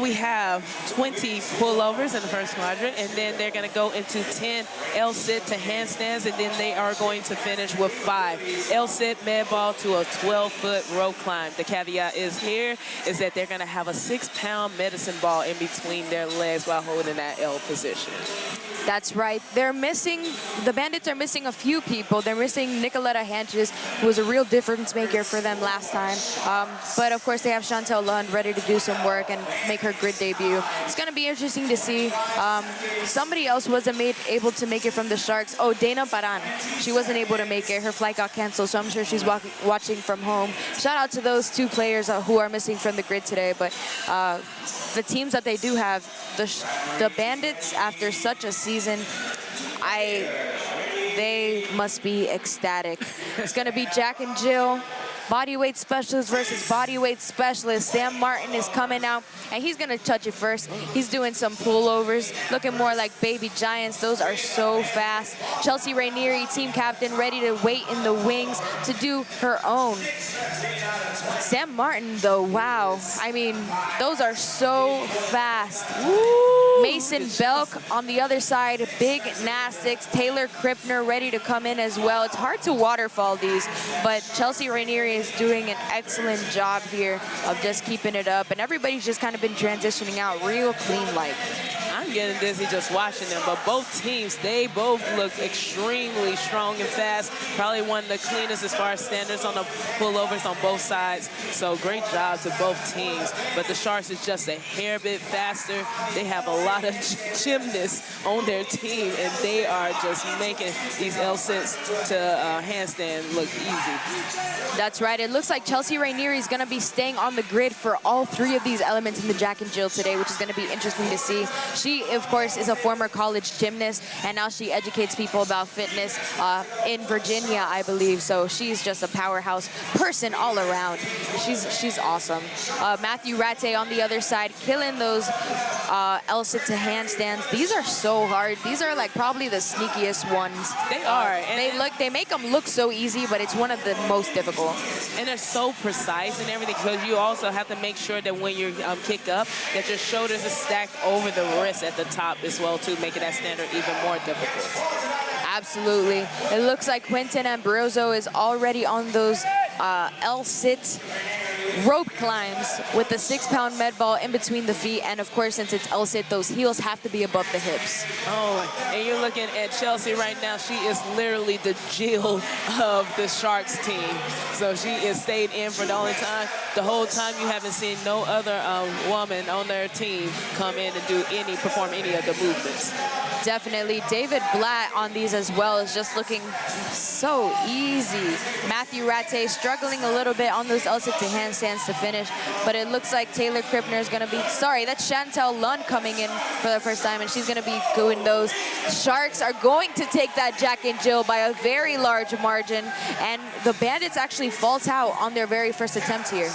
we have 20 pullovers in the first quadrant, and then they're going to go into 10 L-sit to handstands, and then they are going to finish with 5 L-sit med ball to a 12-foot rope climb. The caveat is that they're going to have a 6-pound medicine ball in between their legs while holding that L position. That's right. The Bandits are missing a few people. They're missing Nicoletta Hanches, who was a real difference maker for them last time. But of course, they have Chantel Lund ready to do some work and make her grid debut. It's going to be interesting to see. Somebody else wasn't able to make it from the Sharks. Oh, Dana Paran. She wasn't able to make it. Her flight got canceled, so I'm sure she's watching from home. Shout out to those 2 players who are missing from the grid today. But the teams that they do have, the Bandits, after such a season, they must be ecstatic. It's going to be Jack and Jill, bodyweight specialist versus bodyweight specialist. Sam Martin is coming out, and he's going to touch it first. He's doing some pullovers, looking more like baby giants. Those are so fast. Chelsea Rainieri, team captain, ready to wait in the wings to do her own. Sam Martin, though, wow. I mean, those are so fast. Woo! Mason Belk on the other side, big gymnastics. Taylor Krippner ready to come in as well. It's hard to waterfall these, but Chelsea Rainieri is doing an excellent job here of just keeping it up, and everybody's just kind of been transitioning out real clean-like. I'm getting dizzy just watching them, but both teams, they both look extremely strong and fast. Probably one of the cleanest as far as standards on the pullovers on both sides. So great job to both teams. But the Sharks is just a hair bit faster. They have a lot of gymnasts on their team, and they are just making these L-sits to handstand look easy. That's right. It looks like Chelsea Rainieri is going to be staying on the grid for all 3 of these elements in the Jack and Jill today, which is going to be interesting to see. She, of course, is a former college gymnast, and now she educates people about fitness in Virginia, I believe. So she's just a powerhouse person all around. She's awesome. Matthew Ratte on the other side, killing those L-sit to handstands. These are so hard. These are like probably the sneakiest ones. They are. They make them look so easy, but it's one of the most difficult. And they're so precise and everything, because you also have to make sure that when you kick up, that your shoulders are stacked over the wrist at the top as well, too, making that standard even more difficult. Absolutely. It looks like Quentin Ambrosio is already on those L-sit rope climbs with the 6-pound med ball in between the feet. And of course, since it's L-sit, those heels have to be above the hips. Oh, and you're looking at Chelsea right now. She is literally the Jill of the Sharks team. So she is stayed in for the whole time. You haven't seen no other woman on their team come in and perform any of the movements. Definitely. David Blatt on these as well is just looking so easy. Matthew Ratte struggling a little bit on those L-sit to handstands to finish, but it looks like Taylor Krippner is going to be, that's Chantel Lund coming in for the first time, and she's going to be doing those. Sharks are going to take that Jack and Jill by a very large margin, and the Bandits actually fault out on their very first attempt here.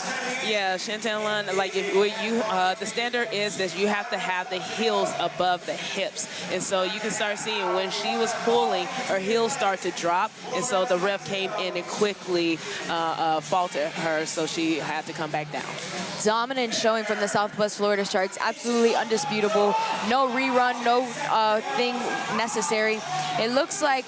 Yeah, Chantel Lund, the standard is that you have to have the heels above the hips, and so you can start seeing when she was pulling, her heels start to drop, and so the ref came in and quickly faulted her, so she had to come back down. Dominant showing from the Southwest Florida Sharks, absolutely undisputable. No rerun, no thing necessary. It looks like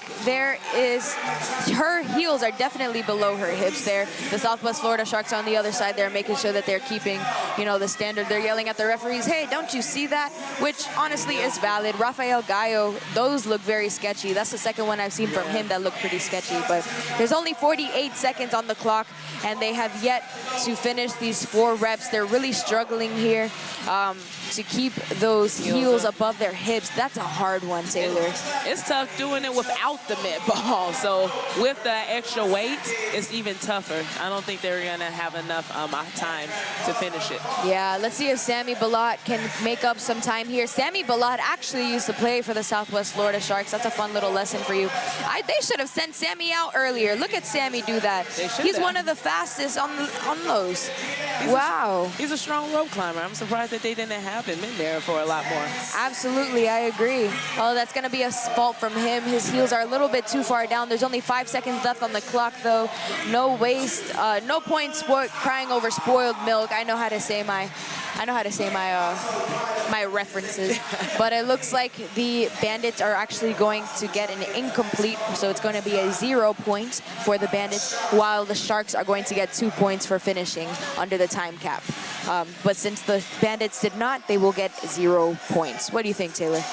her heels are definitely below her hips there. The Southwest Florida Sharks on the other side, they're making sure that they're keeping, the standard. They're yelling at the referees, hey, don't you see that? Which honestly is valid. Rafael Gallo, those look very sketchy. That's the second one I've seen from him that looked pretty sketchy, but there's only 48 seconds on the clock, and they have yet to finish these 4 reps. They're really struggling here to keep those heels above their hips. That's a hard one, Taylor. It's tough doing it without the med ball. So with the extra weight, it's even tougher. I don't think they're going to have enough time to finish it. Yeah, let's see if Sammy Balot can make up some time here. Sammy Balot actually used to play for the Southwest Florida Sharks. That's a fun little lesson for you. They should have sent Sammy out earlier. Look at Sammy do that. He's one of the fastest on those. goes. Wow. He's a strong rope climber. I'm surprised that they didn't have him in there for a lot more. Absolutely, I agree. Oh, that's going to be a fault from him. His heels are a little bit too far down. There's only 5 seconds left on the clock, though. No waste, no point crying over spoiled milk. I know how to say my references. But it looks like the Bandits are actually going to get an incomplete, so it's going to be a 0 point for the Bandits, while the Sharks are going to get 2 points for finishing under the time cap. But since the Bandits did not, they will get 0 points. What do you think, Taylor?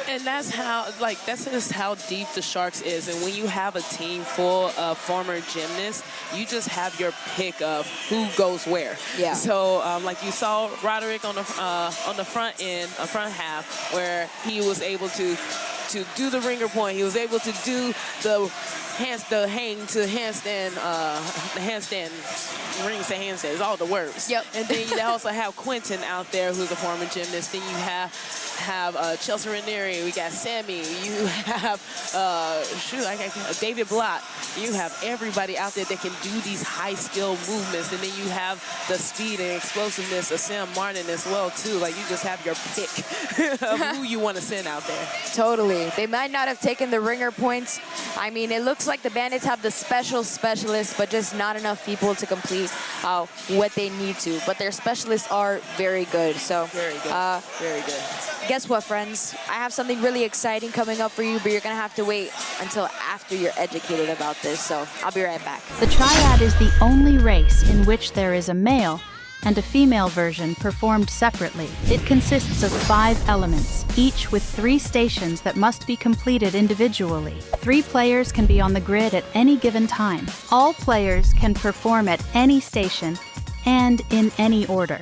And that's how, that's just how deep the Sharks is. And when you have a team full of former gymnasts, you just have your pick of who goes where. Yeah. So, like you saw Roderick on the front end, front half, where he was able to do the ringer point. He was able to do the hang to handstand, the handstand, rings to handstand, is all the words. Yep. And then you also have Quentin out there, who's a former gymnast. Then you have Chelsea Ranieri. We got Sammy. You have David Blott. You have everybody out there that can do these high skill movements. And then you have the speed and explosiveness of Sam Martin as well too. Like, you just have your pick of who you want to send out there. Totally. They might not have taken the ringer points. I mean, it looks like the Bandits have the specialists, but just not enough people to complete what they need to. But their specialists are very good. So very good. Very good. Guess what, friends? I have something really exciting coming up for you, but you're going to have to wait until after you're educated about this. So I'll be right back. The triad is the only race in which there is a male and a female version performed separately. It consists of 5 elements, each with 3 stations that must be completed individually. 3 players can be on the grid at any given time. All players can perform at any station and in any order.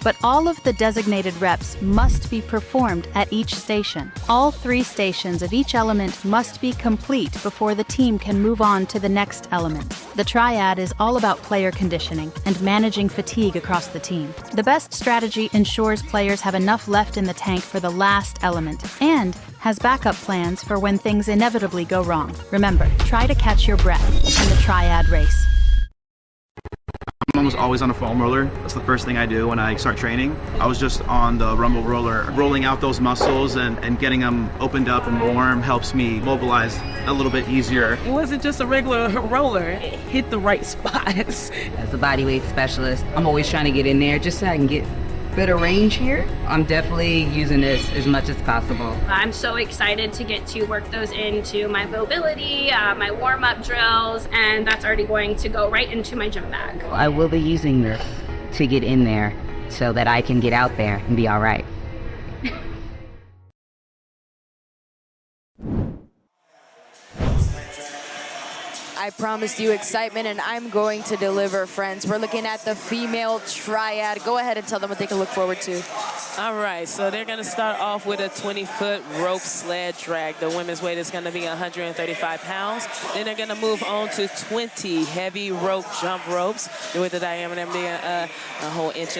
But all of the designated reps must be performed at each station. All 3 stations of each element must be complete before the team can move on to the next element. The triad is all about player conditioning and managing fatigue across the team. The best strategy ensures players have enough left in the tank for the last element and has backup plans for when things inevitably go wrong. Remember, try to catch your breath in the triad race. I'm almost always on a foam roller. That's the first thing I do when I start training. I was just on the rumble roller. Rolling out those muscles and getting them opened up and warm helps me mobilize a little bit easier. It wasn't just a regular roller. It hit the right spots. As a bodyweight specialist, I'm always trying to get in there just so I can get better range here. I'm definitely using this as much as possible. I'm so excited to get to work those into my mobility, my warm-up drills, and that's already going to go right into my gym bag. I will be using this to get in there so that I can get out there and be all right. I promised you excitement, and I'm going to deliver, friends. We're looking at the female triad. Go ahead and tell them what they can look forward to. All right, so they're going to start off with a 20-foot rope sled drag. The women's weight is going to be 135 pounds. Then they're going to move on to 20 heavy rope jump ropes with the diameter being a whole 1.5 inches.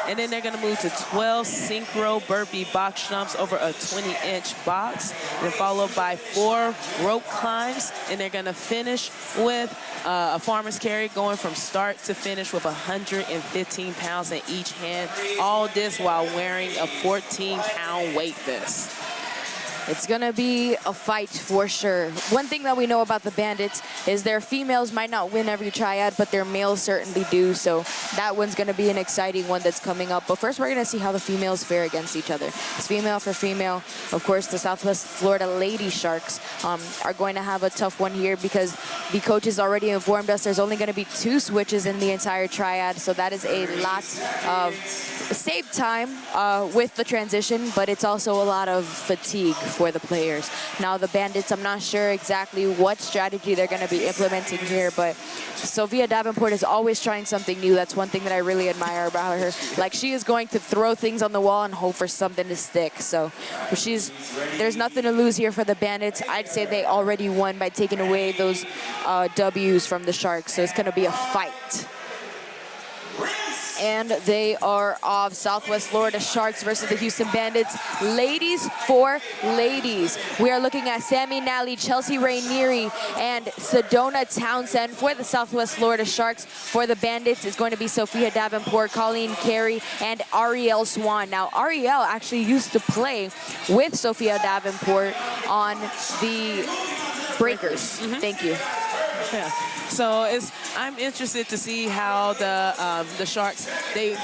And then they're going to move to 12 synchro burpee box jumps over a 20-inch box. Then followed by 4 rope climbs. And they're going to finish with a farmer's carry going from start to finish with 115 pounds in each hand. All this while wearing a 14-pound weight vest. It's gonna be a fight for sure. One thing that we know about the Bandits is their females might not win every triad, but their males certainly do. So that one's gonna be an exciting one that's coming up. But first, we're gonna see how the females fare against each other. It's female for female. Of course, the Southwest Florida Lady Sharks are going to have a tough one here because the coaches already informed us there's only gonna be 2 switches in the entire triad. So that is a lot of save time with the transition, but it's also a lot of fatigue for the players. Now the Bandits, I'm not sure exactly what strategy they're going to be implementing here, but Sophia Davenport is always trying something new. That's one thing that I really admire about her. Like, she is going to throw things on the wall and hope for something to stick. So there's nothing to lose here for the Bandits. I'd say they already won by taking away those W's from the Sharks. So it's going to be a fight. And they are off. Southwest Florida Sharks versus the Houston Bandits. Ladies for ladies. We are looking at Sammy Nally, Chelsea Rainieri, and Sedona Townsend for the Southwest Florida Sharks. For the Bandits is going to be Sophia Davenport, Colleen Carey, and Ariel Swan. Now, Ariel actually used to play with Sophia Davenport on the Breakers. Thank you. Yeah. So I'm interested to see how the Sharks they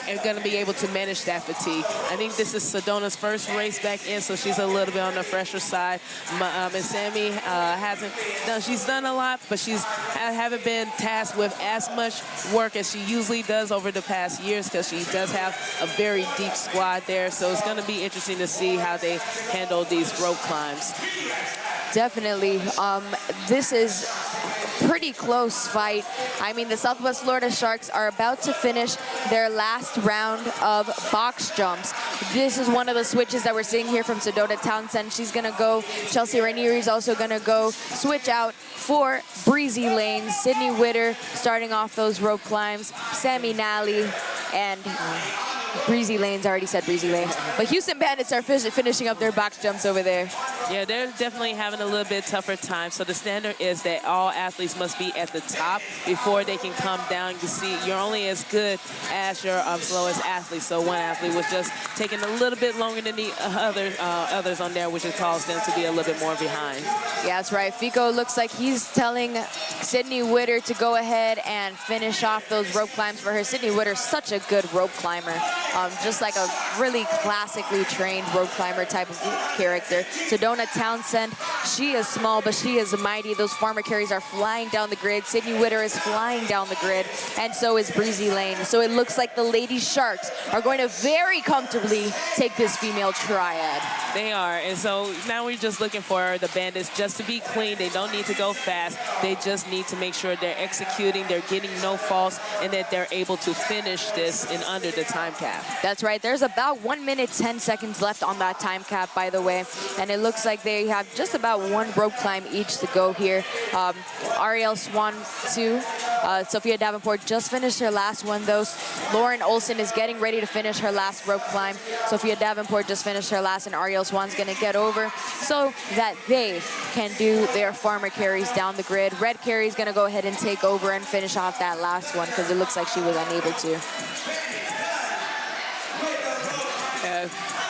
are going to be able to manage that fatigue. I think this is Sedona's first race back in, so she's a little bit on the fresher side. And Sammy hasn't done. She's done a lot, but haven't been tasked with as much work as she usually does over the past years because she does have a very deep squad there. So it's going to be interesting to see how they handle these rope climbs. Definitely. This is a pretty close fight. I mean, the Southwest Florida Sharks are about to finish their last round of box jumps. This is one of the switches that we're seeing here from Sedona Townsend. She's going to go. Chelsea Rainieri is also going to go switch out for Breezy Lane. Sydney Witter starting off those rope climbs. Sammy Nally and Breezy Lanes. I already said Breezy Lanes. But Houston Bandits are finishing up their box jumps over there. Yeah, they're definitely having a little bit tougher time. So the standard is that all athletes must be at the top before they can come down. You see, you're only as good as your slowest athlete. So one athlete was just taking a little bit longer than the others on there, which has caused them to be a little bit more behind. Yeah, that's right. Fico looks like he's telling Sydney Witter to go ahead and finish off those rope climbs for her. Sydney Witter's such a good rope climber. Just like a really classically trained rope climber type of character. Sedona Townsend, she is small, but she is mighty. Those farmer carries are flying down the grid. Sydney Witter is flying down the grid, and so is Breezy Lane. So it looks like the Lady Sharks are going to very comfortably take this female triad. They are, and so now we're just looking for the Bandits just to be clean. They don't need to go fast. They just need to make sure they're executing, they're getting no faults, and that they're able to finish this in under the time cap. That's right. There's about 1 minute, 10 seconds left on that time cap, by the way. And it looks like they have just about one rope climb each to go here. Ariel Swan, too. Sophia Davenport just finished her last one, though. Lauren Olson is getting ready to finish her last rope climb. Sophia Davenport just finished her last, and Ariel Swan's going to get over so that they can do their farmer carries down the grid. Red Carey is going to go ahead and take over and finish off that last one because it looks like she was unable to.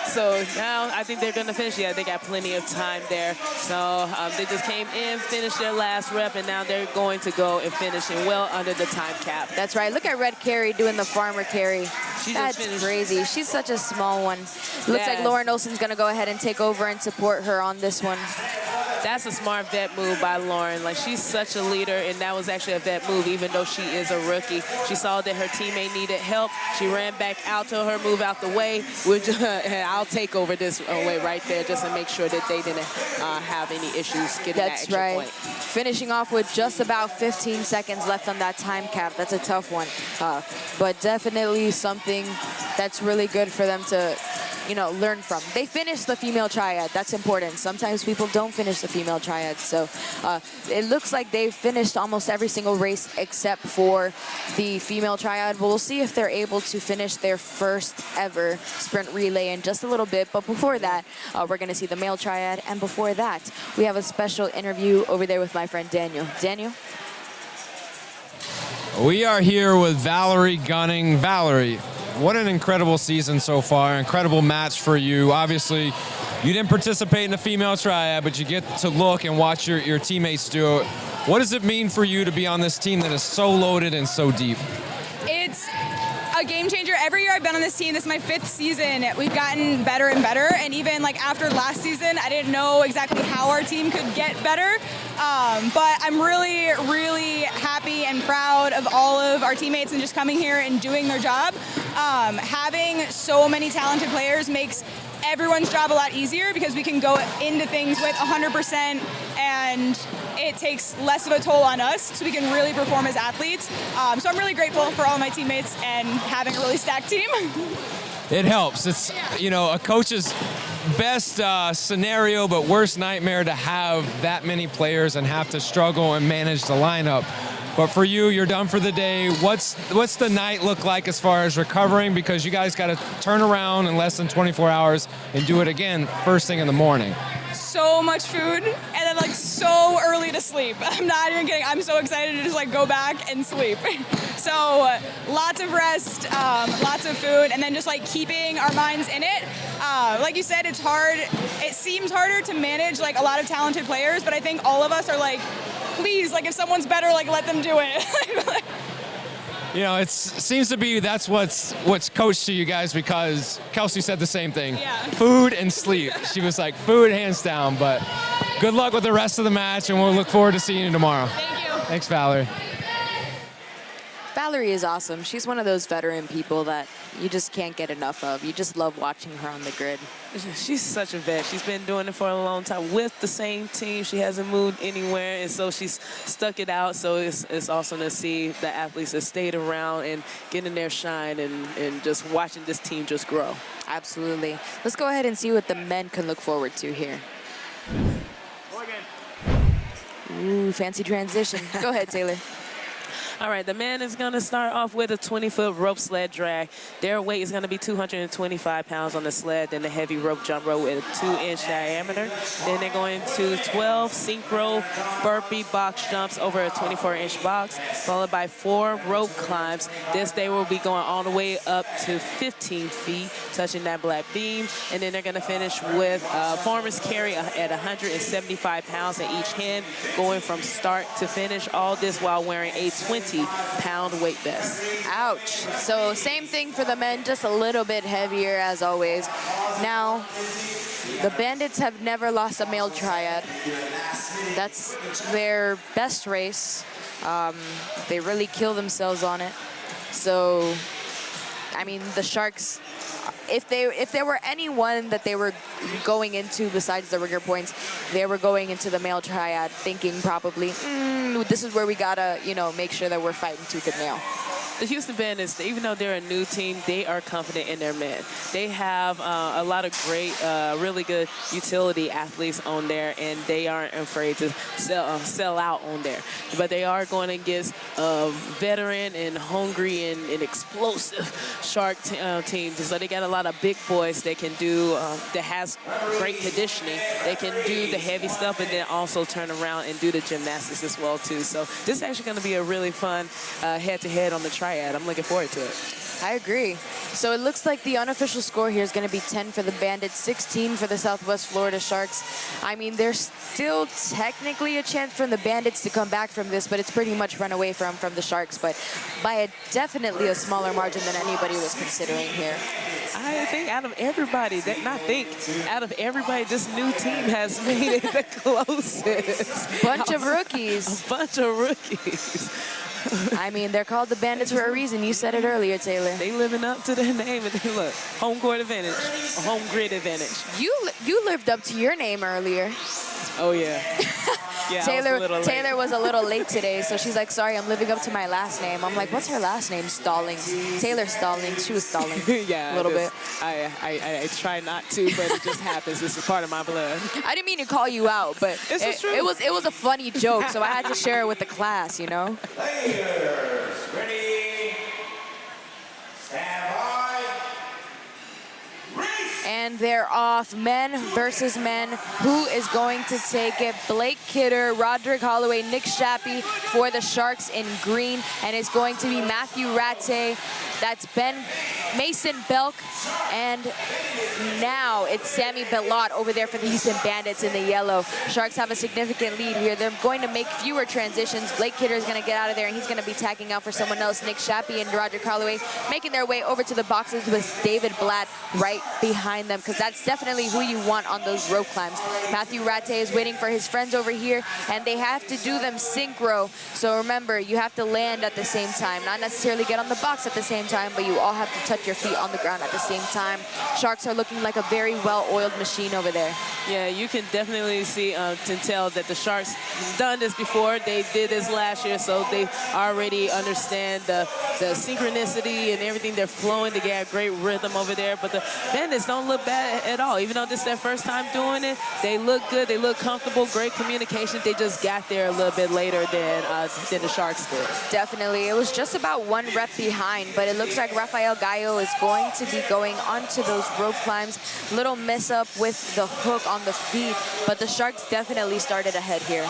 So now I think they're going to finish. Yeah, they got plenty of time there. So they just came in, finished their last rep, and now they're going to go and finish it well under the time cap. That's right. Look at Red Carey doing the farmer carry. That's crazy. She's such a small one. Looks like Lauren Olson's going to go ahead and take over and support her on this one. That's a smart vet move by Lauren. Like, she's such a leader, and that was actually a vet move, even though she is a rookie. She saw that her teammate needed help. She ran back out, told her move out the way. I'll take over this way right there just to make sure that they didn't have any issues getting that extra point. Finishing off with just about 15 seconds left on that time cap. That's a tough one, but definitely something that's really good for them to learn from. They finished the female triad. That's important. Sometimes people don't finish the female triad. So it looks like they've finished almost every single race except for the female triad. We'll see if they're able to finish their first ever sprint relay in just a little bit. But before that, we're going to see the male triad. And before that, we have a special interview over there with my friend Daniel. Daniel? We are here with Valerie Gunning. Valerie, what an incredible season so far. Incredible match for you. Obviously, you didn't participate in the female triad, but you get to look and watch your teammates do it. What does it mean for you to be on this team that is so loaded and so deep? It's a game changer. Every year I've been on this team, this is my 5th season, we've gotten better and better. And even like after last season, I didn't know exactly how our team could get better. But I'm really, really happy and proud of all of our teammates and just coming here and doing their job. Having so many talented players makes everyone's job a lot easier because we can go into things with 100% and it takes less of a toll on us so we can really perform as athletes. So I'm really grateful for all of my teammates and having a really stacked team. It helps. It's, a coach's best scenario but worst nightmare to have that many players and have to struggle and manage the lineup. But for you, you're done for the day. What's the night look like as far as recovering? Because you guys got to turn around in less than 24 hours and do it again first thing in the morning. So much food, and then like so early to sleep. I'm not even kidding. I'm so excited to just like go back and sleep. So lots of rest, lots of food, and then just like keeping our minds in it. Like you said, it's hard. It seems harder to manage like a lot of talented players, but I think all of us are like, please, like if someone's better, like let them do it. You know, it seems to be that's what's coached to you guys, because Kelsey said the same thing. Yeah. Food and sleep. She was like, food hands down. But good luck with the rest of the match, and we'll look forward to seeing you tomorrow. Thank you. Thanks, Valerie. Valerie is awesome. She's one of those veteran people that you just can't get enough of. You just love watching her on the grid. She's such a vet. She's been doing it for a long time with the same team. She hasn't moved anywhere, and so she's stuck it out. So it's awesome to see the athletes that stayed around and getting their shine and just watching this team just grow. Absolutely. Let's go ahead and see what the men can look forward to here. Ooh, fancy transition. Go ahead, Taylor. All right, the man is going to start off with a 20-foot rope sled drag. Their weight is going to be 225 pounds on the sled, then the heavy rope jump rope with a 2-inch diameter. Then they're going to 12 synchro burpee box jumps over a 24-inch box, followed by 4 rope climbs. This they will be going all the way up to 15 feet, touching that black beam. And then they're going to finish with farmer's carry at 175 pounds at each hand, going from start to finish. All this while wearing a 20-pound weight vest. Ouch. So same thing for the men, just a little bit heavier as always. Now, the Bandits have never lost a male triad. That's their best race. They really kill themselves on it. So, I mean, the Sharks, if there were anyone that they were going into besides the rigger points, they were going into the male triad thinking probably, this is where we gotta, you know, make sure that we're fighting tooth and nail. The Houston Bandits, even though they're a new team, they are confident in their men. They have a lot of great, really good utility athletes on there, and they aren't afraid to sell out on there. But they are going against a veteran and hungry and explosive Shark team. So they got a lot of big boys that can do, that has great conditioning. They can do the heavy stuff and then also turn around and do the gymnastics as well, too. So this is actually going to be a really fun head-to-head on the triad. I'm looking forward to it. I agree. So it looks like the unofficial score here is going to be 10 for the Bandits, 16 for the Southwest Florida Sharks. I mean, there's still technically a chance for the Bandits to come back from this, but it's pretty much run away from the Sharks, but by definitely a smaller margin than anybody was considering here. I think out of everybody, out of everybody, this new team has made it the closest. Bunch of rookies. A bunch of rookies. I mean, they're called the Bandits for a reason. You said it earlier, Taylor. They living up to their name, and they look, home court advantage, home grid advantage. You lived up to your name earlier. Oh, yeah. Yeah, Taylor was a little late today, so she's like, sorry, I'm living up to my last name. I'm like, what's her last name? Stallings. Taylor Stallings. She was stalling yeah, a little bit. I try not to, but it just happens. It's a part of my blood. I didn't mean to call you out, but it was a funny joke, so I had to share it with the class, you know? Players, ready, stand by, race! And they're off. Men versus men. Who is going to take it? Blake Kidder, Roderick Holloway, Nick Shappy for the Sharks in green. And it's going to be Matthew Rattay. That's Mason Belk. And now it's Sammy Bellot over there for the Houston Bandits in the yellow. Sharks have a significant lead here. They're going to make fewer transitions. Blake Kidder is going to get out of there, and he's going to be tagging out for someone else. Nick Shappy and Roderick Holloway making their way over to the boxes with David Blatt right behind them, because that's definitely who you want on those rope climbs. Matthew Rattay is waiting for his friends over here, and they have to do them synchro. So remember, you have to land at the same time, not necessarily get on the box at the same time, but you all have to touch your feet on the ground at the same time. Sharks are looking like a very well-oiled machine over there. Yeah, you can definitely see to tell that the Sharks done this before. They did this last year, so they already understand the synchronicity and everything. They're flowing. They got great rhythm over there. But the Bandits don't look bad at all. Even though this is their first time doing it, they look good. They look comfortable. Great communication. They just got there a little bit later than the Sharks did. Definitely. It was just about 1 rep behind, but it looks like Rafael Gallo is going to be going onto those rope climbs. Little mess up with the hook on the feet, but the Sharks definitely started ahead here.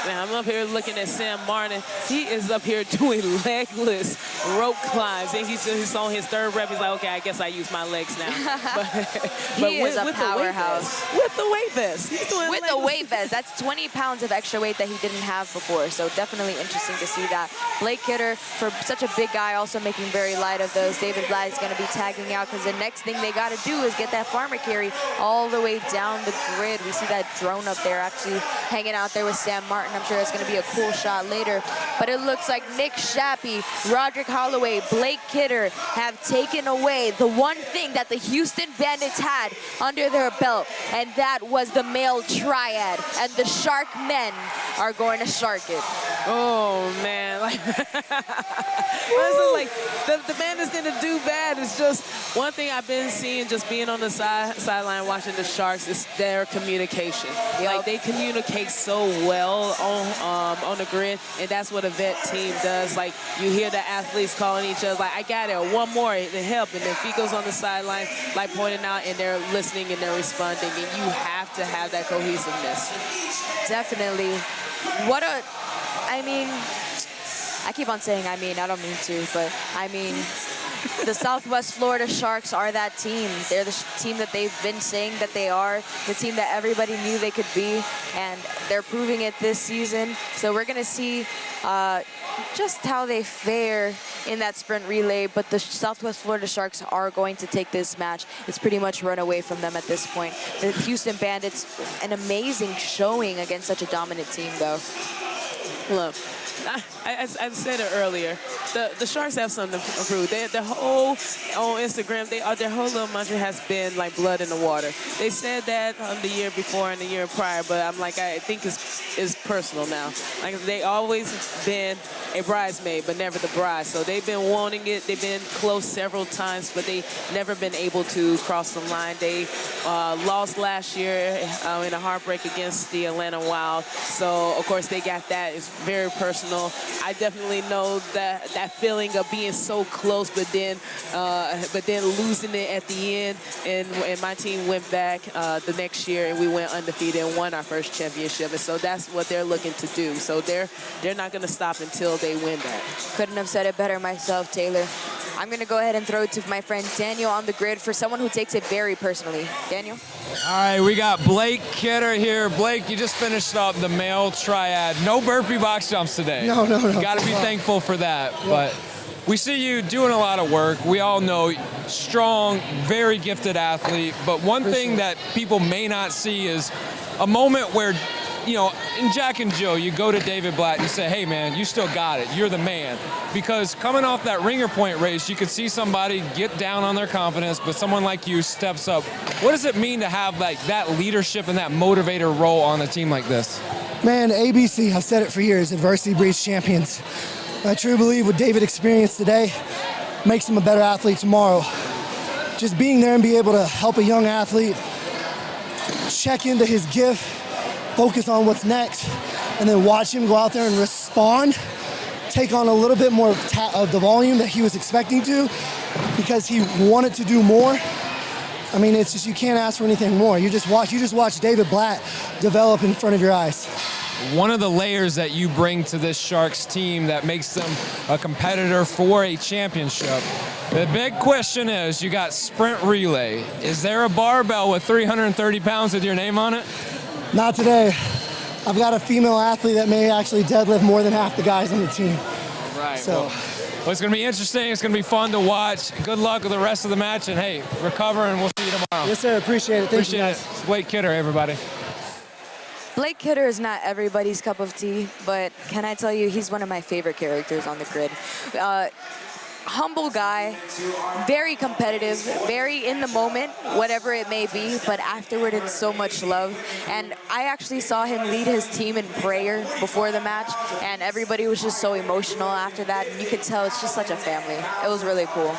Man, I'm up here looking at Sam Martin. He is up here doing legless rope climbs, and he's on his 3rd rep. He's like, okay, I guess I use my legs now. But He is a powerhouse. With the weight vest. He's doing with the weight vest. That's 20 pounds of extra weight that he didn't have before, so definitely interesting to see that. Blake Kidder, for such a big guy, also making very light of those. David Blatt is going to be tagging out because the next thing they got to do is get that farmer carry all the way down the grid. We see that drone up there actually hanging out there with Sam Martin. I'm sure it's going to be a cool shot later. But it looks like Nick Shappy, Roderick Holloway, Blake Kidder have taken away the one thing that the Houston Bandits had under their belt, and that was the male triad. And the Shark men are going to shark it. Oh, man. Like, the Bandits didn't do bad. It's just one thing I've been seeing just being on the sideline watching the Sharks is their communication. Yep. Like, they communicate so well on the grid, and that's what a vet team does. Like, you hear the athletes calling each other, like, I got it, or one more to help, and then Fico's on the sideline, like, pointing out, and they're listening and they're responding, and you have to have that cohesiveness. Definitely. I mean, I keep on saying I mean, I don't mean to, but I mean, the Southwest Florida Sharks are that team. They're the team that they've been saying that they are, the team that everybody knew they could be, and they're proving it this season. So we're going to see just how they fare in that sprint relay, but the Southwest Florida Sharks are going to take this match. It's pretty much run away from them at this point. The Houston Bandits, an amazing showing against such a dominant team, though. Look, I said it earlier. The Sharks have something to prove. Their whole on Instagram, their whole little mantra has been like blood in the water. They said that the year before and the year prior, but I'm like, I think it's personal now. Like, they always been a bridesmaid, but never the bride. So they've been wanting it. They've been close several times, but they never been able to cross the line. They lost last year in a heartbreak against the Atlanta Wild. So of course they got that. It's very personal. I definitely know that feeling of being so close, but then losing it at the end. And my team went back the next year, and we went undefeated and won our first championship. And so that's what they're looking to do. So they're not going to stop until they win that. Couldn't have said it better myself, Taylor. I'm going to go ahead and throw it to my friend Daniel on the grid for someone who takes it very personally. Daniel? All right, we got Blake Kidder here. Blake, you just finished up the male triad. No burpee box jumps today. No. You got to be thankful for that. Yeah. But we see you doing a lot of work. We all know strong, very gifted athlete. But one thing that people may not see is a moment where, you know, in Jack and Jill, you go to David Blatt and you say, hey, man, you still got it. You're the man. Because coming off that ringer point race, you could see somebody get down on their confidence, but someone like you steps up. What does it mean to have like that leadership and that motivator role on a team like this? Man, ABC, I've said it for years, adversity breeds champions. I truly believe what David experienced today makes him a better athlete tomorrow. Just being there and be able to help a young athlete check into his gift, focus on what's next, and then watch him go out there and respond, take on a little bit more of the volume that he was expecting to because he wanted to do more. I mean, it's just, you can't ask for anything more. You just watch David Blatt develop in front of your eyes. One of the layers that you bring to this Sharks team that makes them a competitor for a championship. The big question is, you got sprint relay. Is there a barbell with 330 pounds with your name on it? Not today. I've got a female athlete that may actually deadlift more than half the guys on the team. Right. So. Well, it's going to be interesting. It's going to be fun to watch. Good luck with the rest of the match. And, hey, recover, and we'll see you tomorrow. Yes, sir. Appreciate it. Thank you, guys. Appreciate it. It's Blake Kidder, everybody. Blake Kidder is not everybody's cup of tea, but can I tell you, he's one of my favorite characters on the grid. humble guy, very competitive, very in the moment, whatever it may be, but afterward it's so much love. And I actually saw him lead his team in prayer before the match, and everybody was just so emotional after that, and you could tell it's just such a family. It was really cool.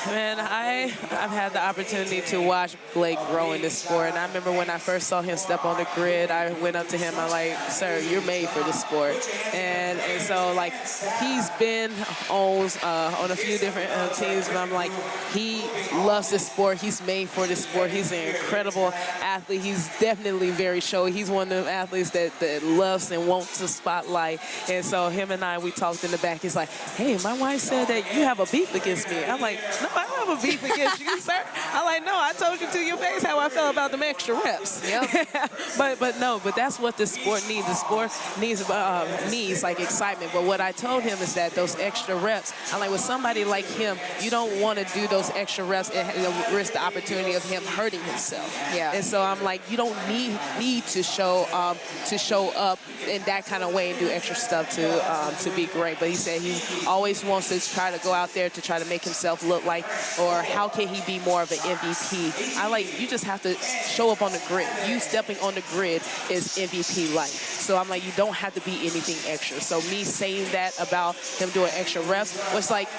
Man, I've had the opportunity to watch Blake grow in this sport, and I remember when I first saw him step on the grid, I went up to him, I'm like, sir, you're made for this sport. And so, like, he's been on a few different teams, but I'm like, he loves this sport. He's made for this sport. He's an incredible athlete. He's definitely very showy. He's one of the athletes that loves and wants the spotlight. And so him and I, we talked in the back. He's like, hey, my wife said that you have a beef against me. I'm like, no, I don't have a beef against you, sir. I'm like, no, I told you to your face how I felt about them extra reps. Yep. but that's what the sport needs. The sport needs like excitement. But what I told him is that those extra reps, I'm like, with somebody like him, you don't want to do those extra reps and risk the opportunity of him hurting himself. Yeah. And so I'm like, you don't need to show up in that kind of way and do extra stuff to be great. But he said he always wants to try to go out there to try to make himself look like, or how can he be more of an MVP? I like, you just have to show up on the grid. You stepping on the grid is MVP-like. So I'm like, you don't have to be anything extra. So me saying that about him doing extra reps was like,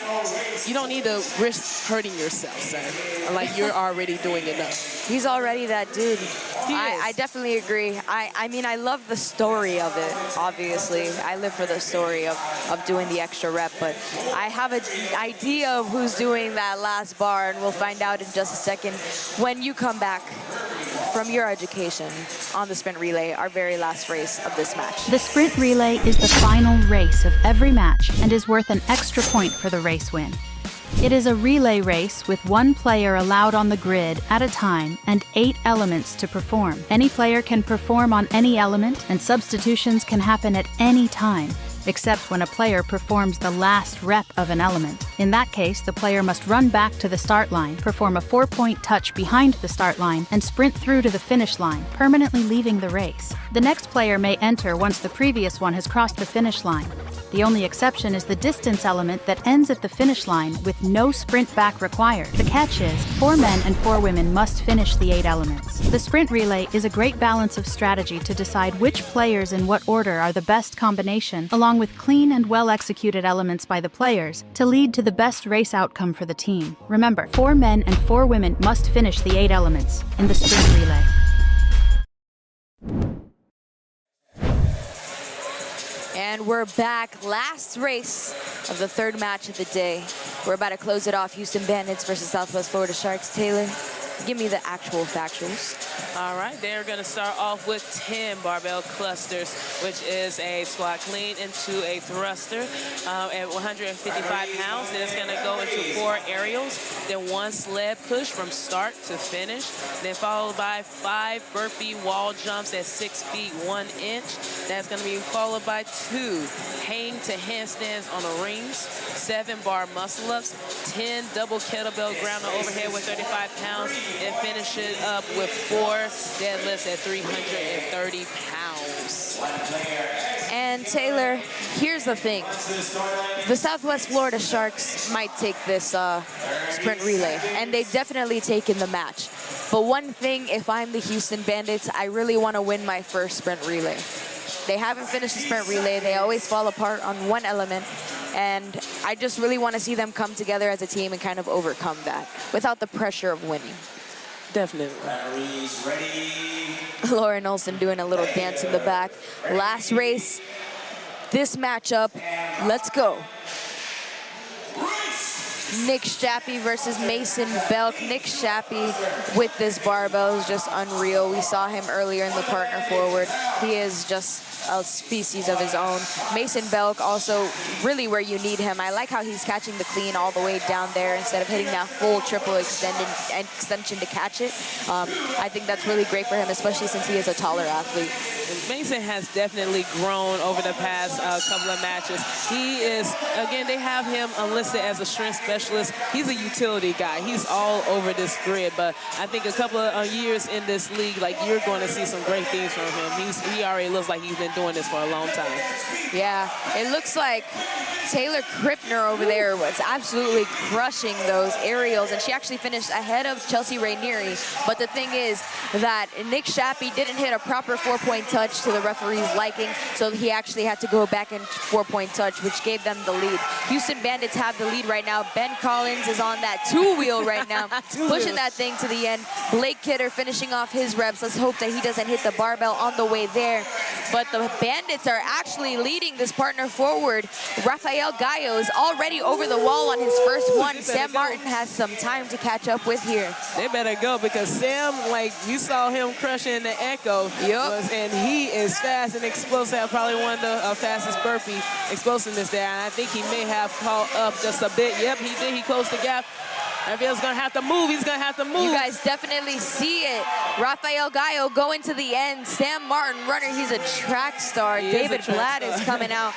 you don't need to risk hurting yourself, son. Like, you're already doing enough. He's already that dude. I definitely agree. I mean, I love the story of it, obviously. I live for the story of doing the extra rep, but I have an idea of who's doing that last bar, and we'll find out in just a second when you come back from your education on the sprint relay, our very last race of this match. The sprint relay is the final race of every match and is worth an extra point for the race win. It is a relay race with one player allowed on the grid at a time and 8 elements to perform. Any player can perform on any element, and substitutions can happen at any time, except when a player performs the last rep of an element. In that case, the player must run back to the start line, perform a 4-point touch behind the start line, and sprint through to the finish line, permanently leaving the race. The next player may enter once the previous one has crossed the finish line. The only exception is the distance element that ends at the finish line with no sprint back required. The catch is, 4 men and 4 women must finish the 8 elements. The sprint relay is a great balance of strategy to decide which players in what order are the best combination, along with clean and well-executed elements by the players, to lead to the best race outcome for the team. Remember, 4 men and 4 women must finish the 8 elements in the sprint relay. And we're back. Last race of the 3rd match of the day. We're about to close it off. Houston Bandits versus Southwest Florida Sharks. Taylor, give me the actual factuals. All right, they're going to start off with 10 barbell clusters, which is a squat clean into a thruster at 155 pounds. Then it's going to go into 4 aerials, then 1 sled push from start to finish, then followed by 5 burpee wall jumps at 6 feet 1 inch. That's going to be followed by 2 hang to handstands on the rings, 7 bar muscle ups, 10 double kettlebell ground to overhead with 35 pounds, and finish it up with 4 deadlifts at 330 pounds. And Taylor, here's the thing. The Southwest Florida Sharks might take this sprint relay, and they've definitely taken the match. But one thing, if I'm the Houston Bandits, I really want to win my first sprint relay. They haven't finished the sprint relay. They always fall apart on one element, and I just really want to see them come together as a team and kind of overcome that without the pressure of winning. Definitely. Lauren Olsen doing a little dance in the back. Last race, this matchup, let's go. Nick Shappy versus Mason Belk. Nick Shappy with this barbell is just unreal. We saw him earlier in the partner forward. He is just a species of his own. Mason Belk also really where you need him. I like how he's catching the clean all the way down there instead of hitting that full triple extension to catch it. I think that's really great for him, especially since he is a taller athlete. Mason has definitely grown over the past couple of matches. He is, again, they have him enlisted as a strength specialist. He's a utility guy. He's all over this grid, but I think a couple of years in this league, like, you're going to see some great things from him. He already looks like he's been been doing this for a long time. Yeah, it looks like Taylor Krippner over there was absolutely crushing those aerials, and she actually finished ahead of Chelsea Rainieri. But the thing is that Nick Shappy didn't hit a proper 4-point touch to the referee's liking, so he actually had to go back and 4-point touch, which gave them the lead. Houston Bandits have the lead right now. Ben Collins is on that two-wheel right now, pushing that thing to the end. Blake Kidder finishing off his reps. Let's hope that he doesn't hit the barbell on the way there. But the Bandits are actually leading this partner forward. Rafael Gallo is already over the wall on his first one. Sam Martin has some time to catch up with here. They better go, because Sam, like, you saw him crushing the Echo. Yep. And he is fast and explosive. Probably one of the fastest burpee explosiveness there. And I think he may have caught up just a bit. Yep, he did. He closed the gap. Rafael's gonna have to move. He's gonna have to move. You guys definitely see it. Rafael Gallo going to the end. Sam Martin, runner, he's a track star. David Blatt is coming out.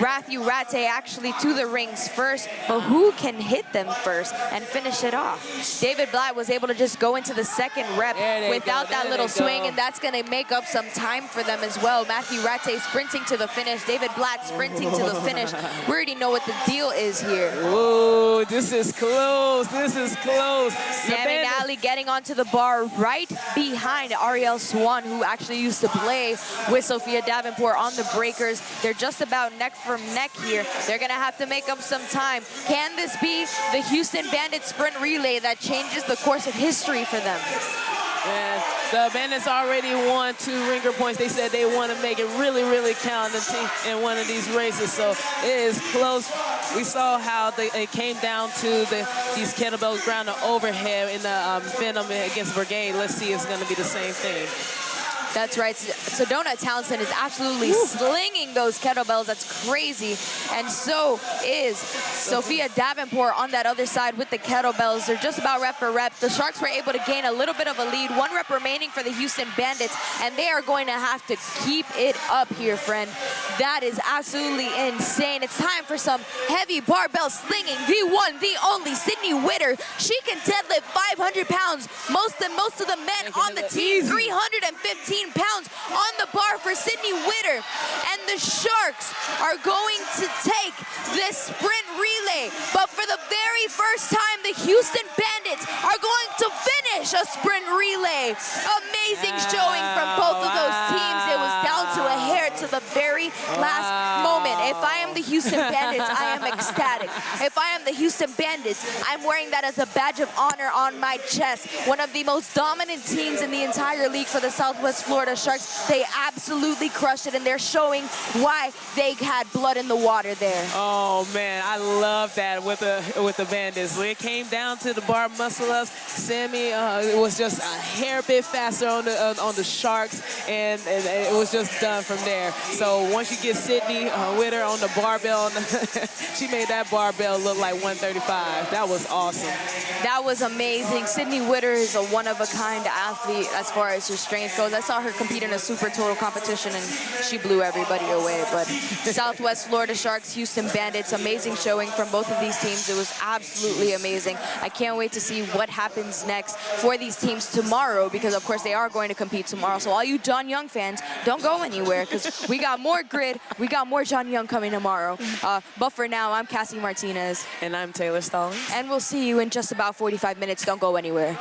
Matthew Ratte actually to the rings first, but who can hit them first and finish it off? David Blatt was able to just go into the second rep without that little swing, and that's gonna make up some time for them as well. Matthew Ratte sprinting to the finish. David Blatt sprinting to the finish. We already know what the deal is here. Whoa, this is close. This is close. Sammy Nally getting onto the bar right behind Ariel Swan, who actually used to play with Sophia Davenport on the breakers. They're just about neck from neck here. They're gonna have to make up some time. Can this be the Houston Bandits sprint relay that changes the course of history for them? And the Bandits already won 2 ringer points. They said they want to make it really, really count in one of these races. So it is close. We saw how it came down to these kettlebells ground to overhead in the Venom against Brigade. Let's see if it's going to be the same thing. That's right. Sedona Townsend is absolutely slinging those kettlebells. That's crazy. And so is Sophia Davenport on that other side with the kettlebells. They're just about rep for rep. The Sharks were able to gain a little bit of a lead. 1 rep remaining for the Houston Bandits, and they are going to have to keep it up here, friend. That is absolutely insane. It's time for some heavy barbell slinging. The one, the only, Sydney Witter. She can deadlift 500 pounds. Most of the men on the team, 315 pounds on the bar for Sydney Witter. And the Sharks are going to take this sprint relay. But for the very first time, the Houston Bandits are going to finish a sprint relay. Amazing showing from both of those teams. It was down to a hair to the very last moment. If I am the Houston Bandits, I am ecstatic. If I am the Houston Bandits, I'm wearing that as a badge of honor on my chest. One of the most dominant teams in the entire league for the Southwest Florida Sharks. They absolutely crushed it, and they're showing why they had blood in the water there. Oh man, I love that with the Bandits. It came down to the bar muscle ups. Sammy was just a hair bit faster on the Sharks, and it was just done from there. So once you get Sydney Witter on the barbell, she made that barbell look like 135. That was awesome. That was amazing. Sydney Witter is a one-of-a-kind athlete as far as her strength goes. I saw her compete in a super total competition, and she blew everybody away. But Southwest Florida Sharks, Houston Bandits, amazing showing from both of these teams. It was absolutely amazing. I can't wait to see what happens next for these teams tomorrow, because of course they are going to compete tomorrow. So all you John Young fans, don't go anywhere, because we got more grid, we got more John Young coming tomorrow. But for now, I'm Cassie Martinez. And I'm Taylor Stallings. And we'll see you in just about 45 minutes. Don't go anywhere.